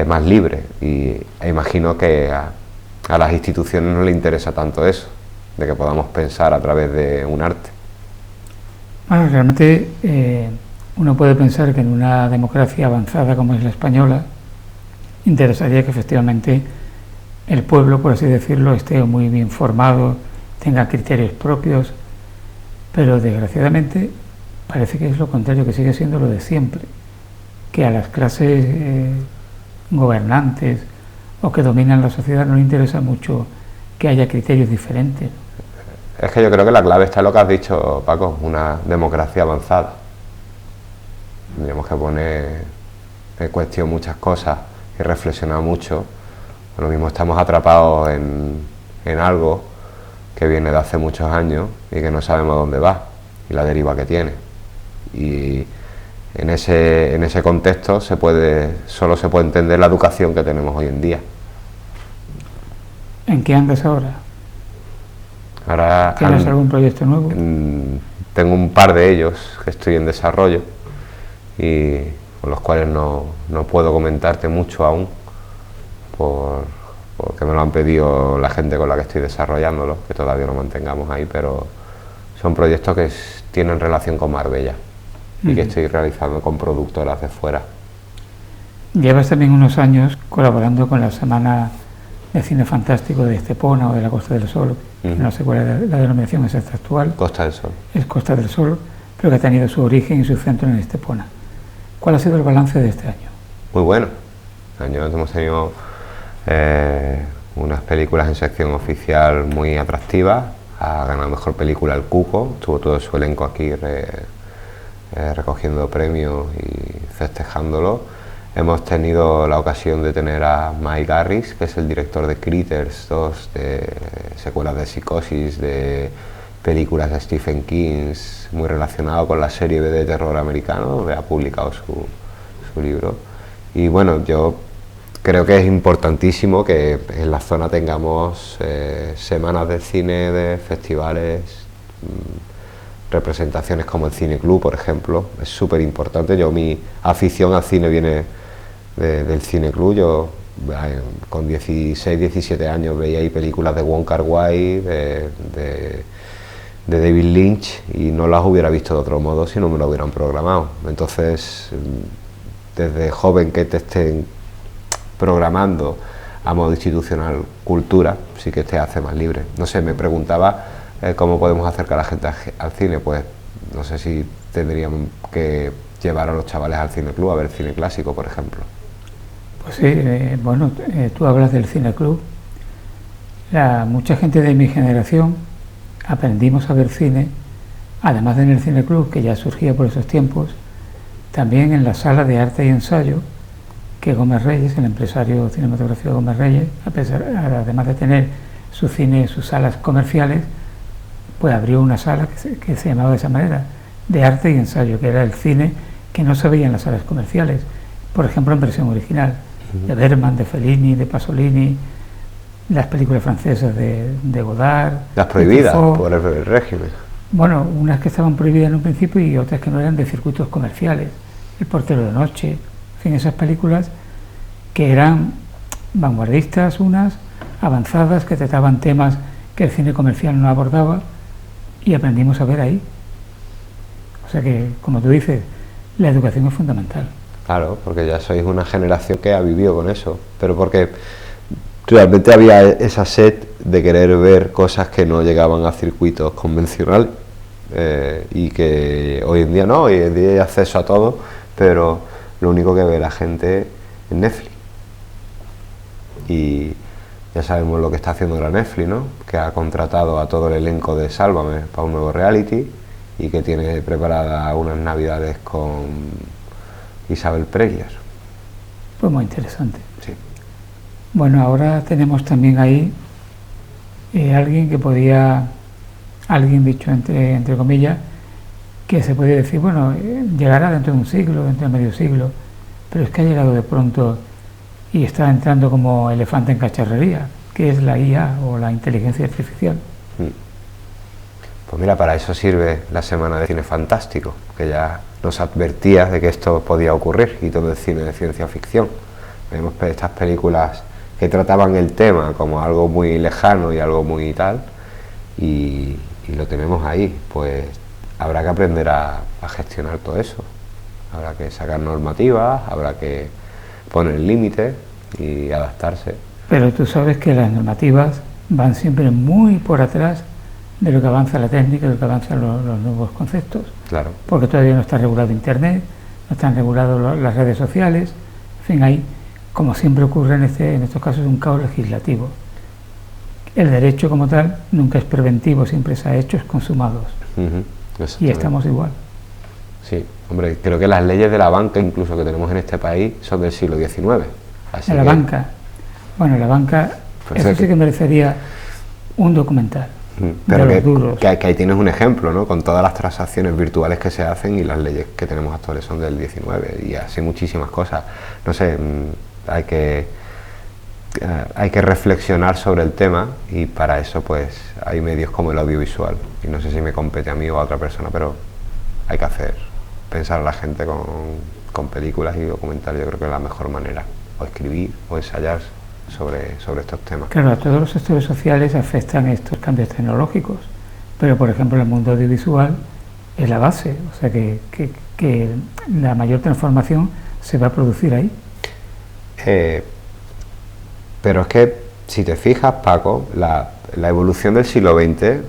más libres, e imagino que a las instituciones no les interesa tanto eso, de que podamos pensar a través de un arte. Bueno, realmente uno puede pensar que en una democracia avanzada como es la española, interesaría que efectivamente el pueblo, por así decirlo, esté muy bien formado, tenga criterios propios, pero desgraciadamente parece que es lo contrario, que sigue siendo lo de siempre, que a las clases gobernantes o que dominan la sociedad no les interesa mucho que haya criterios diferentes. Es que yo creo que la clave está en lo que has dicho, Paco, una democracia avanzada. Tendríamos que poner en cuestión muchas cosas y reflexionar mucho. Lo mismo estamos atrapados en algo que viene de hace muchos años y que no sabemos dónde va y la deriva que tiene. Y en ese contexto solo se puede entender la educación que tenemos hoy en día. ¿En qué andas ahora? ¿Tienes algún proyecto nuevo? Tengo un par de ellos que estoy en desarrollo y con los cuales no puedo comentarte mucho aún por porque me lo han pedido la gente con la que estoy desarrollándolo, que todavía lo mantengamos ahí, pero son proyectos que tienen relación con Marbella y que estoy realizando con productoras de fuera. Llevas también unos años colaborando con la Semana de Cine Fantástico de Estepona o de la Costa del Sol, que no sé cuál es la denominación exacta actual. Costa del Sol. Es Costa del Sol, pero que ha tenido su origen y su centro en Estepona. ¿Cuál ha sido el balance de este año? Muy bueno. Hemos tenido unas películas en sección oficial muy atractivas. Ha ganado mejor película el Cuco, estuvo todo su elenco aquí recogiendo premios y festejándolo. Hemos tenido la ocasión de tener a Mike Harris, que es el director de Critters 2, de secuelas de Psicosis, de películas de Stephen King, muy relacionado con la serie B de terror americano, donde ha publicado su libro. Y bueno, yo creo que es importantísimo que en la zona tengamos semanas de cine, de festivales, representaciones como el Cine Club, por ejemplo. Es súper importante. Mi afición al cine viene del Cine Club. Yo con 16, 17 años veía ahí películas de Wong Kar-wai, de David Lynch, y no las hubiera visto de otro modo si no me lo hubieran programado. Entonces, desde joven que te estén programando a modo institucional cultura, sí que te hace más libre. No sé, me preguntaba cómo podemos acercar a la gente al cine. Pues no sé si tendríamos que llevar a los chavales al Cine Club a ver cine clásico, por ejemplo. Pues sí, bueno, tú hablas del Cine Club. Mucha gente de mi generación aprendimos a ver cine, además de en el Cine Club, que ya surgía por esos tiempos, también en la sala de arte y ensayo que Gómez Reyes, el empresario cinematográfico Gómez Reyes, además de tener su cine, sus salas comerciales, pues abrió una sala que se llamaba de esa manera, de arte y ensayo, que era el cine que no se veía en las salas comerciales, por ejemplo en versión original, de Bergman, de Fellini, de Pasolini, las películas francesas de Godard. Las prohibidas por el régimen. Bueno, unas que estaban prohibidas en un principio y otras que no eran de circuitos comerciales. El portero de noche, en fin, esas películas que eran vanguardistas unas, avanzadas, que trataban temas que el cine comercial no abordaba, y aprendimos a ver ahí. O sea que, como tú dices, la educación es fundamental. Claro, porque ya sois una generación que ha vivido con eso, pero porque realmente había esa sed de querer ver cosas que no llegaban a circuitos convencionales, y que hoy en día no, hoy en día hay acceso a todo, pero lo único que ve la gente es Netflix. Y ya sabemos lo que está haciendo la Netflix, ¿no? Que ha contratado a todo el elenco de Sálvame para un nuevo reality y que tiene preparadas unas navidades con Isabel Preguier. Pues muy interesante. Sí. Bueno, ahora tenemos también ahí alguien dicho entre comillas, que se puede decir, bueno, llegará dentro de un siglo, dentro de medio siglo, pero es que ha llegado de pronto y está entrando como elefante en cacharrería, que es la IA o la inteligencia artificial. Pues mira, para eso sirve la Semana de Cine Fantástico, que ya nos advertía de que esto podía ocurrir, y todo el cine de ciencia ficción. Vemos estas películas que trataban el tema como algo muy lejano y algo muy tal, y lo tenemos ahí. Pues habrá que aprender a gestionar todo eso, habrá que sacar normativas, habrá que poner límites y adaptarse. Pero tú sabes que las normativas van siempre muy por atrás de lo que avanza la técnica, de lo que avanzan los nuevos conceptos. Claro. Porque todavía no está regulado Internet, no están reguladas las redes sociales, en fin, hay, como siempre ocurre en estos casos, un caos legislativo. El derecho como tal nunca es preventivo, siempre es a hechos consumados. Y estamos igual. Sí, hombre, creo que las leyes de la banca incluso que tenemos en este país son del siglo XIX. Así la banca, bueno, la banca, pues eso sí que merecería un documental. Pero que ahí tienes un ejemplo, ¿no? Con todas las transacciones virtuales que se hacen y las leyes que tenemos actuales son del 19 y así muchísimas cosas. No sé, hay que reflexionar sobre el tema, y para eso pues hay medios como el audiovisual, y no sé si me compete a mí o a otra persona, pero hay que pensar a la gente con películas y documentales. Yo creo que es la mejor manera, o escribir o ensayar sobre estos temas. Claro, a todos los sectores sociales afectan estos cambios tecnológicos, pero por ejemplo el mundo audiovisual es la base, o sea que la mayor transformación se va a producir ahí. Pero es que, si te fijas, Paco, la evolución del siglo XX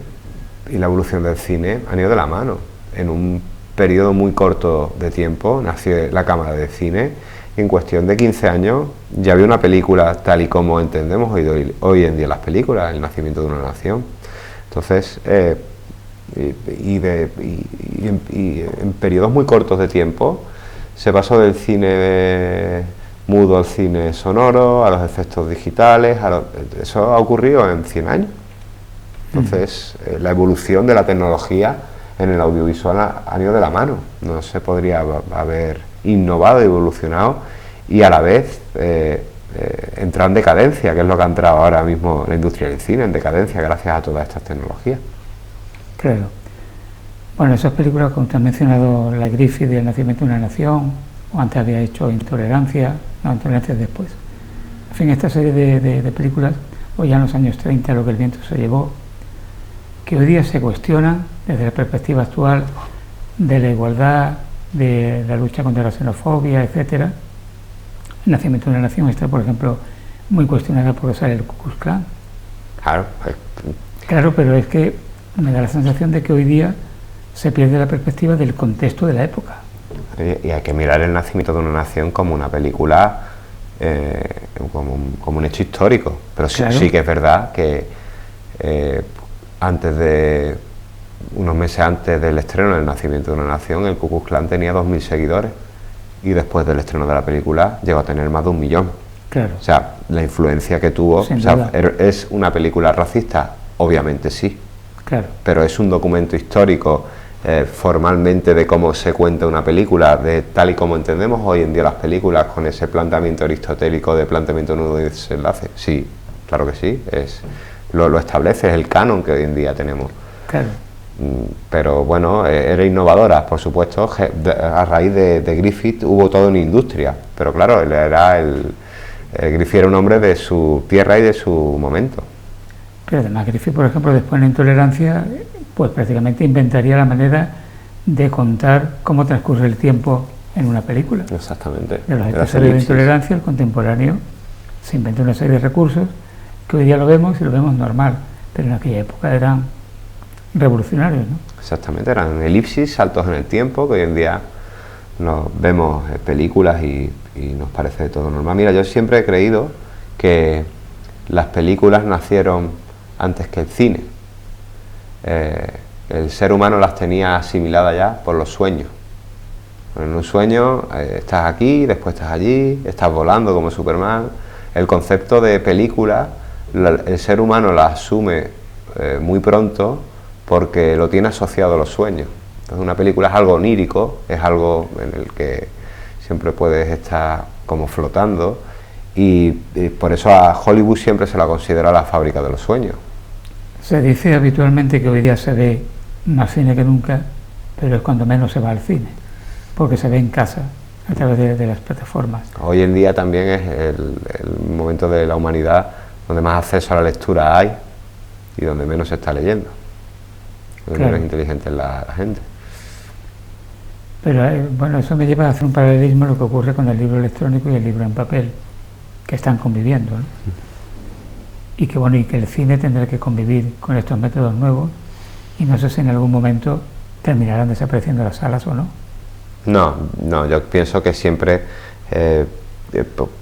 y la evolución del cine han ido de la mano. En un periodo muy corto de tiempo nació la Cámara de Cine y en cuestión de 15 años ya había una película tal y como entendemos hoy en día las películas, El nacimiento de una nación. Entonces, en periodos muy cortos de tiempo se pasó del cine mudo al cine sonoro, a los efectos digitales, eso ha ocurrido en 100 años. Entonces, la evolución de la tecnología en el audiovisual ha ido de la mano. No se podría haber innovado y evolucionado y a la vez entrar en decadencia, que es lo que ha entrado ahora mismo la industria del cine, en decadencia gracias a todas estas tecnologías. Claro. Bueno, esas películas, como te has mencionado, la Griffith y El nacimiento de una nación, o antes había hecho Intolerancia después. En fin, esta serie de películas, o ya en los años 30, Lo que el viento se llevó, que hoy día se cuestionan desde la perspectiva actual de la igualdad, de la lucha contra la xenofobia, etcétera. El nacimiento de una nación está, por ejemplo, muy cuestionada porque sale el Ku Klux Klan. Claro, pero es que me da la sensación de que hoy día se pierde la perspectiva del contexto de la época. Y hay que mirar El nacimiento de una nación como una película, como un hecho histórico. Pero claro, sí que es verdad que unos meses antes del estreno del nacimiento de una nación, el Ku Klux Klan tenía 2.000 seguidores y después del estreno de la película llegó a tener más de 1 millón. Claro. O sea, la influencia que tuvo, ¿es una película racista? Obviamente sí. Claro. Pero es un documento histórico formalmente de cómo se cuenta una película, de tal y como entendemos hoy en día las películas, con ese planteamiento aristotélico de planteamiento nudo y desenlace. Sí, claro que sí, lo establece, es el canon que hoy en día tenemos. Claro. Pero bueno, era innovadora, por supuesto. A raíz de Griffith hubo toda una industria, pero claro, Griffith era un hombre de su tierra y de su momento. Pero además Griffith, por ejemplo, después de la Intolerancia, pues prácticamente inventaría la manera de contar cómo transcurre el tiempo en una película. Exactamente. De los episodios de la Intolerancia, el contemporáneo se inventó una serie de recursos que hoy día lo vemos y lo vemos normal, pero en aquella época eran revolucionarios, ¿no? Exactamente, eran elipsis, saltos en el tiempo, que hoy en día nos vemos películas y nos parece todo normal. Mira, yo siempre he creído que las películas nacieron antes que el cine. El ser humano las tenía asimiladas ya por los sueños. En un sueño estás aquí, después estás allí, estás volando como Superman. El concepto de película, el ser humano la asume muy pronto porque lo tiene asociado a los sueños. Entonces una película es algo onírico, es algo en el que siempre puedes estar como flotando y por eso a Hollywood siempre se la considera la fábrica de los sueños. Se dice habitualmente que hoy día se ve más cine que nunca, pero es cuando menos se va al cine, porque se ve en casa a través de las plataformas. Hoy en día también es el momento de la humanidad donde más acceso a la lectura hay y donde menos se está leyendo, donde menos inteligente es la gente. Pero bueno, eso me lleva a hacer un paralelismo a lo que ocurre con el libro electrónico y el libro en papel, que están conviviendo, ¿no? Y que bueno, y que el cine tendrá que convivir con estos métodos nuevos y no sé si en algún momento terminarán desapareciendo las salas o no. No, yo pienso que siempre,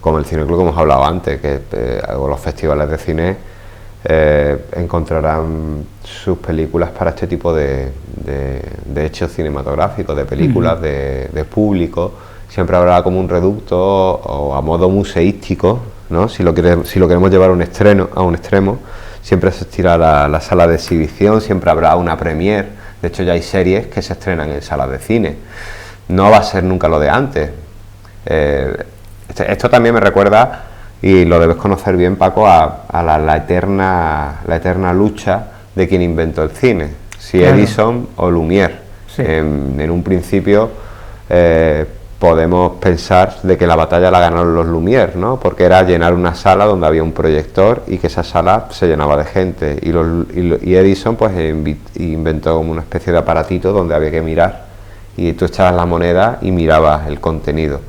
como el Cineclub que hemos hablado antes, o los festivales de cine encontrarán sus películas para este tipo de hechos cinematográficos, de películas, de público. Siempre habrá como un reducto o a modo museístico, ¿no? Si lo queremos llevar a un extremo, siempre existirá la sala de exhibición, siempre habrá una premier. De hecho ya hay series que se estrenan en salas de cine. No va a ser nunca lo de antes. Esto también me recuerda, y lo debes conocer bien, Paco, a la eterna lucha de quien inventó el cine, si claro. Edison o Lumière. Sí. En un principio podemos pensar de que la batalla la ganaron los Lumière, ¿no? Porque era llenar una sala donde había un proyector y que esa sala se llenaba de gente. Y Edison pues inventó como una especie de aparatito donde había que mirar y tú echabas la moneda y mirabas el contenido.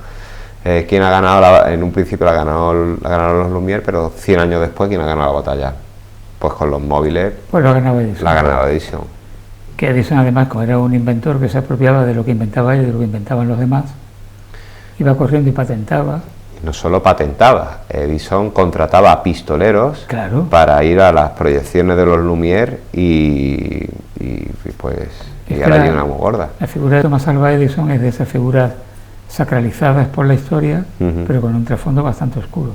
¿Quién ha ganado? En un principio la ganaron los Lumière, pero 100 años después, ¿quién ha ganado la batalla? Pues con los móviles. Pues lo ha ganado Edison. La ha ganado Edison. Que Edison, además, como era un inventor que se apropiaba de lo que inventaba él y de lo que inventaban los demás, iba corriendo y patentaba. Y no solo patentaba, Edison contrataba a pistoleros, claro, para ir a las proyecciones de los Lumière y pues y ahora hay una muy gorda. La figura de Thomas Alva Edison es de esas figuras sacralizadas por la historia, pero con un trasfondo bastante oscuro.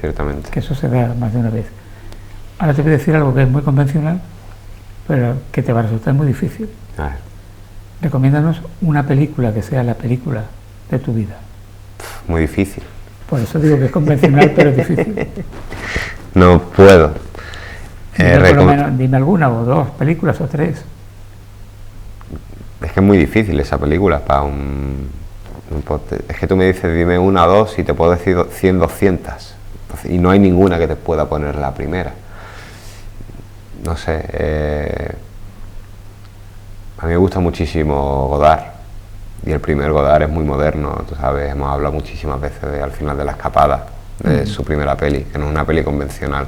Ciertamente. Que eso se da más de una vez. Ahora te voy a decir algo que es muy convencional, pero que te va a resultar muy difícil. A ver. Recomiéndanos una película que sea la película de tu vida. Muy difícil. Por eso digo que es convencional, pero es difícil. No puedo. Por lo menos, dime alguna, o dos películas, o tres. Es que es muy difícil esa película para es que tú me dices, dime una o dos, y te puedo decir 100, 200. Y no hay ninguna que te pueda poner la primera. No sé. A mí me gusta muchísimo Godard. Y el primer Godard es muy moderno, tú sabes, hemos hablado muchísimas veces de Al final de la escapada, de su primera peli, que no es una peli convencional.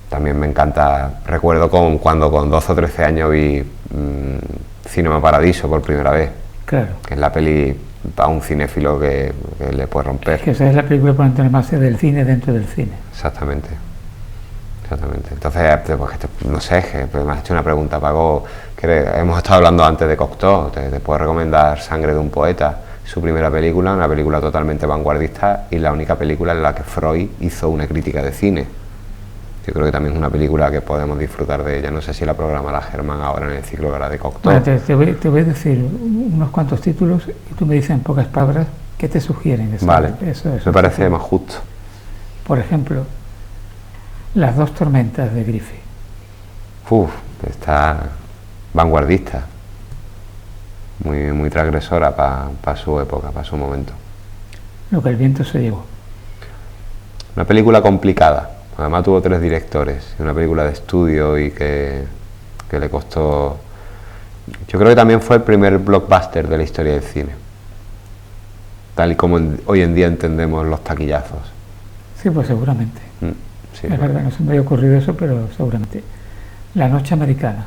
También me encanta, recuerdo cuando con 12 o 13 años vi Cinema Paradiso por primera vez, claro, que es la peli para un cinéfilo que le puede romper. Es que esa es la película por antonomasia del cine dentro del cine. Exactamente. Entonces, pues, no sé, me has hecho una pregunta, Paco, que hemos estado hablando antes de Cocteau. Te puedo recomendar Sangre de un poeta, su primera película, una película totalmente vanguardista y la única película en la que Freud hizo una crítica de cine. Yo creo que también es una película que podemos disfrutar de ella. No sé si la programará Germán ahora en el ciclo de Cocteau. Bueno, te voy a decir unos cuantos títulos y tú me dices en pocas palabras qué te sugieren. Vale, eso me parece más justo. Por ejemplo, Las dos tormentas de Griffith. Está vanguardista, muy transgresora para su época, para su momento. Lo que el viento se llevó. Una película complicada, además tuvo 3 directores, una película de estudio y que le costó. Yo creo que también fue el primer blockbuster de la historia del cine, tal y como hoy en día entendemos los taquillazos. Sí, pues seguramente. Sí, es verdad, no se me había ocurrido eso, pero seguramente. La noche americana.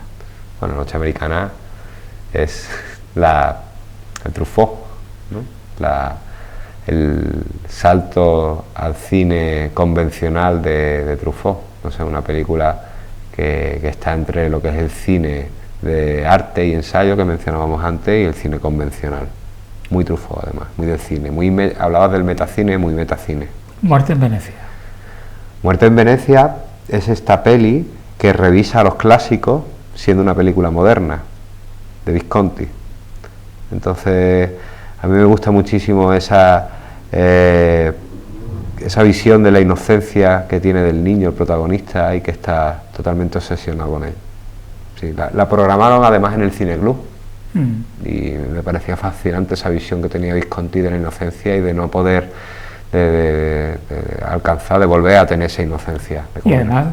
Bueno, La noche americana es el Truffaut, ¿no? El salto al cine convencional de Truffaut. No sé, una película que está entre lo que es el cine de arte y ensayo que mencionábamos antes y el cine convencional. Muy Truffaut, además, muy del cine. Hablabas del metacine, muy metacine. Muerte en Venecia. Muerte en Venecia es esta peli que revisa a los clásicos siendo una película moderna, de Visconti. Entonces, a mí me gusta muchísimo esa visión de la inocencia que tiene del niño, el protagonista, y que está totalmente obsesionado con él. Sí, la programaron además en el Cineclub, y me parecía fascinante esa visión que tenía Visconti de la inocencia y de no poder de alcanzar, de volver a tener esa inocencia. Y además,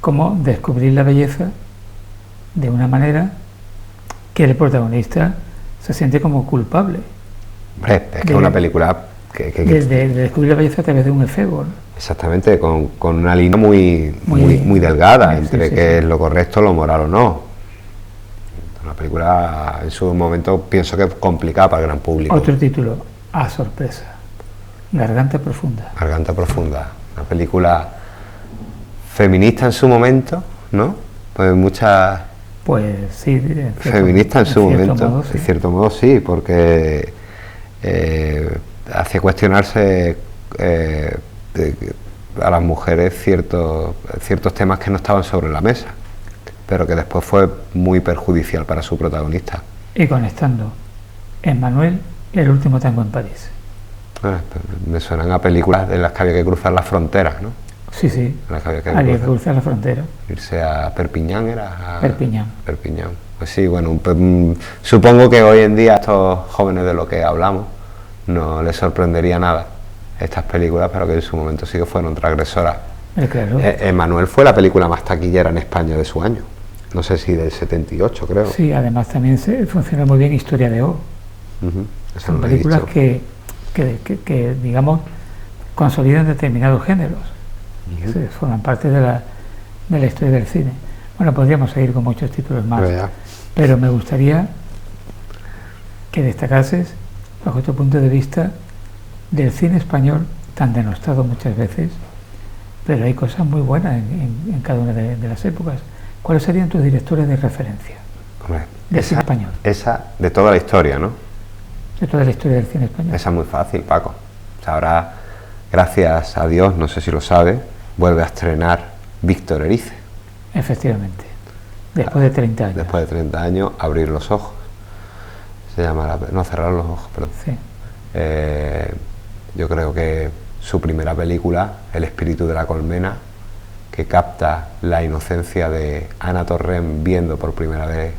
cómo descubrir la belleza de una manera que el protagonista se siente como culpable. Hombre, es que es una película de descubrir la belleza a través de un efebo, ¿no? Exactamente, con una línea muy delgada entre qué es lo correcto, lo moral o no. Una película en su momento pienso que es complicada para el gran público. Otro título, a sorpresa, Garganta profunda. Garganta profunda, una película feminista en su momento, ¿no? Pues muchas... Pues sí, feminista en su momento, modo, sí. En cierto modo sí, porque hace cuestionarse a las mujeres ciertos temas que no estaban sobre la mesa, pero que después fue muy perjudicial para su protagonista. Y conectando, Emmanuel, El último tango en París. Me suenan a películas en las que había que cruzar las fronteras, ¿no? Sí, había que cruzar la frontera. Irse a Perpiñán, Perpiñán. Perpiñán. Pues sí, bueno, supongo que hoy en día a estos jóvenes de lo que hablamos no les sorprendería nada estas películas, pero que en su momento sí que fueron transgresoras. Claro. Emmanuel fue la película más taquillera en España de su año, no sé si del 78, creo. Sí, además también funciona muy bien Historia de O. Son películas que, digamos, consolidan determinados géneros. Forman parte de la historia del cine. Bueno, podríamos seguir con muchos títulos más, pero me gustaría que destacases, bajo tu punto de vista, del cine español, tan denostado muchas veces, pero hay cosas muy buenas en cada una de las épocas. ¿Cuáles serían tus directores de referencia? Hombre, del cine español. Esa de toda la historia, ¿no? De toda la historia del cine español. Esa es muy fácil, Paco. O sea, ahora, gracias a Dios, no sé si lo sabes, vuelve a estrenar Víctor Erice. Efectivamente. Después de 30 años. Después de 30 años, Abrir los ojos. Se llama, no, Cerrar los ojos, perdón. Sí. Yo creo que su primera película, El espíritu de la colmena, que capta la inocencia de Ana Torrent viendo por primera vez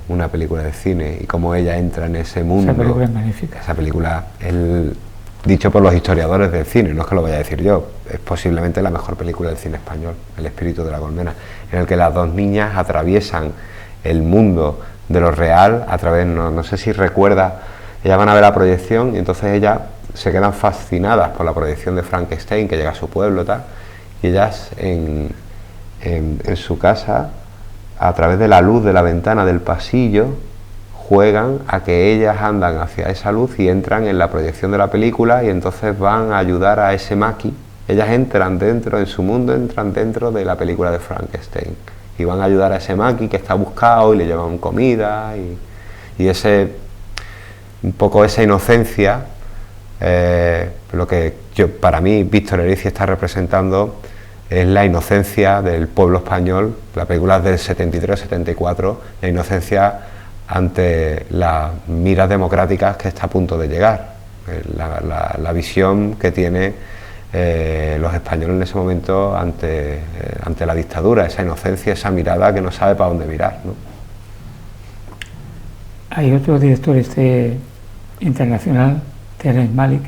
una película de cine y cómo ella entra en ese mundo. Esa película es magnífica. Esa película, dicho por los historiadores del cine, no es que lo vaya a decir yo, es posiblemente la mejor película del cine español, El espíritu de la colmena, en el que las dos niñas atraviesan el mundo de lo real a través, no sé si recuerda, ellas van a ver la proyección y entonces ellas se quedan fascinadas por la proyección de Frankenstein, que llega a su pueblo, tal, y ellas en su casa, a través de la luz de la ventana del pasillo, juegan a que ellas andan hacia esa luz y entran en la proyección de la película y entonces van a ayudar a ese maqui. Ellas entran dentro, en su mundo, entran dentro de la película de Frankenstein y van a ayudar a ese maqui que está buscado y le llevan comida y un poco esa inocencia, lo que para mí Víctor Erice está representando es la inocencia del pueblo español. La película es del 73-74, la inocencia ante las miras democráticas que está a punto de llegar, la visión que tiene los españoles en ese momento ante la dictadura, esa inocencia, esa mirada que no sabe para dónde mirar, ¿no? Hay otro director internacional, Terrence Malick,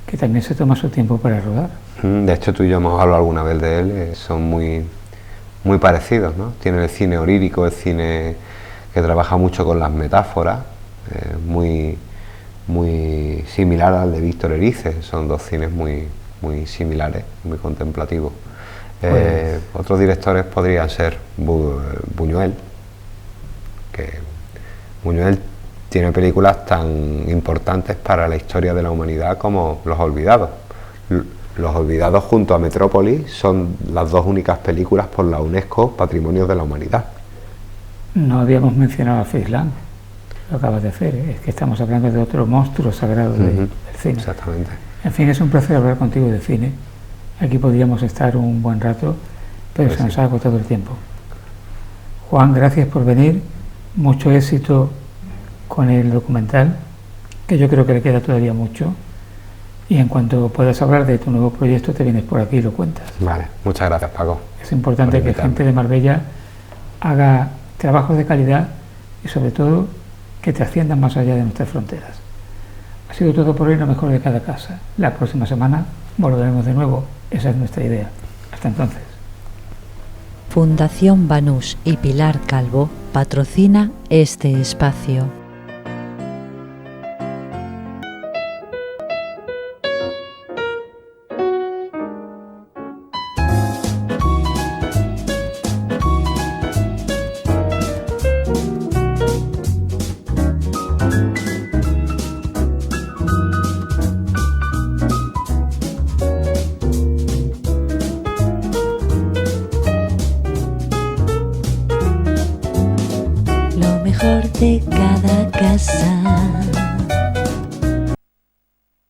que también se toma su tiempo para rodar. De hecho, tú y yo hemos hablado alguna vez de él, son muy parecidos, ¿no? Tiene el cine onírico, el cine que trabaja mucho con las metáforas, muy similar al de Víctor Erice. Son dos cines muy similares, muy contemplativos. Otros directores podrían ser Buñuel, que Buñuel tiene películas tan importantes para la historia de la humanidad como Los Olvidados. Los Olvidados junto a Metrópolis son las dos únicas películas por la UNESCO Patrimonio de la Humanidad. No habíamos mencionado a Fritz-Lang, lo acabas de hacer, es que estamos hablando de otro monstruo sagrado del cine. Exactamente. En fin, es un placer hablar contigo de cine. Aquí podríamos estar un buen rato, pero se nos ha agotado el tiempo. Juan, gracias por venir, mucho éxito con el documental, que yo creo que le queda todavía mucho, y en cuanto puedas hablar de tu nuevo proyecto te vienes por aquí y lo cuentas. Vale, muchas gracias, Paco. Es importante que gente de Marbella haga trabajos de calidad y sobre todo que trasciendan más allá de nuestras fronteras. Ha sido todo por hoy, lo mejor de cada casa. La próxima semana volveremos de nuevo, esa es nuestra idea. Hasta entonces. Fundación Banús y Pilar Calvo patrocina este espacio. De cada casa.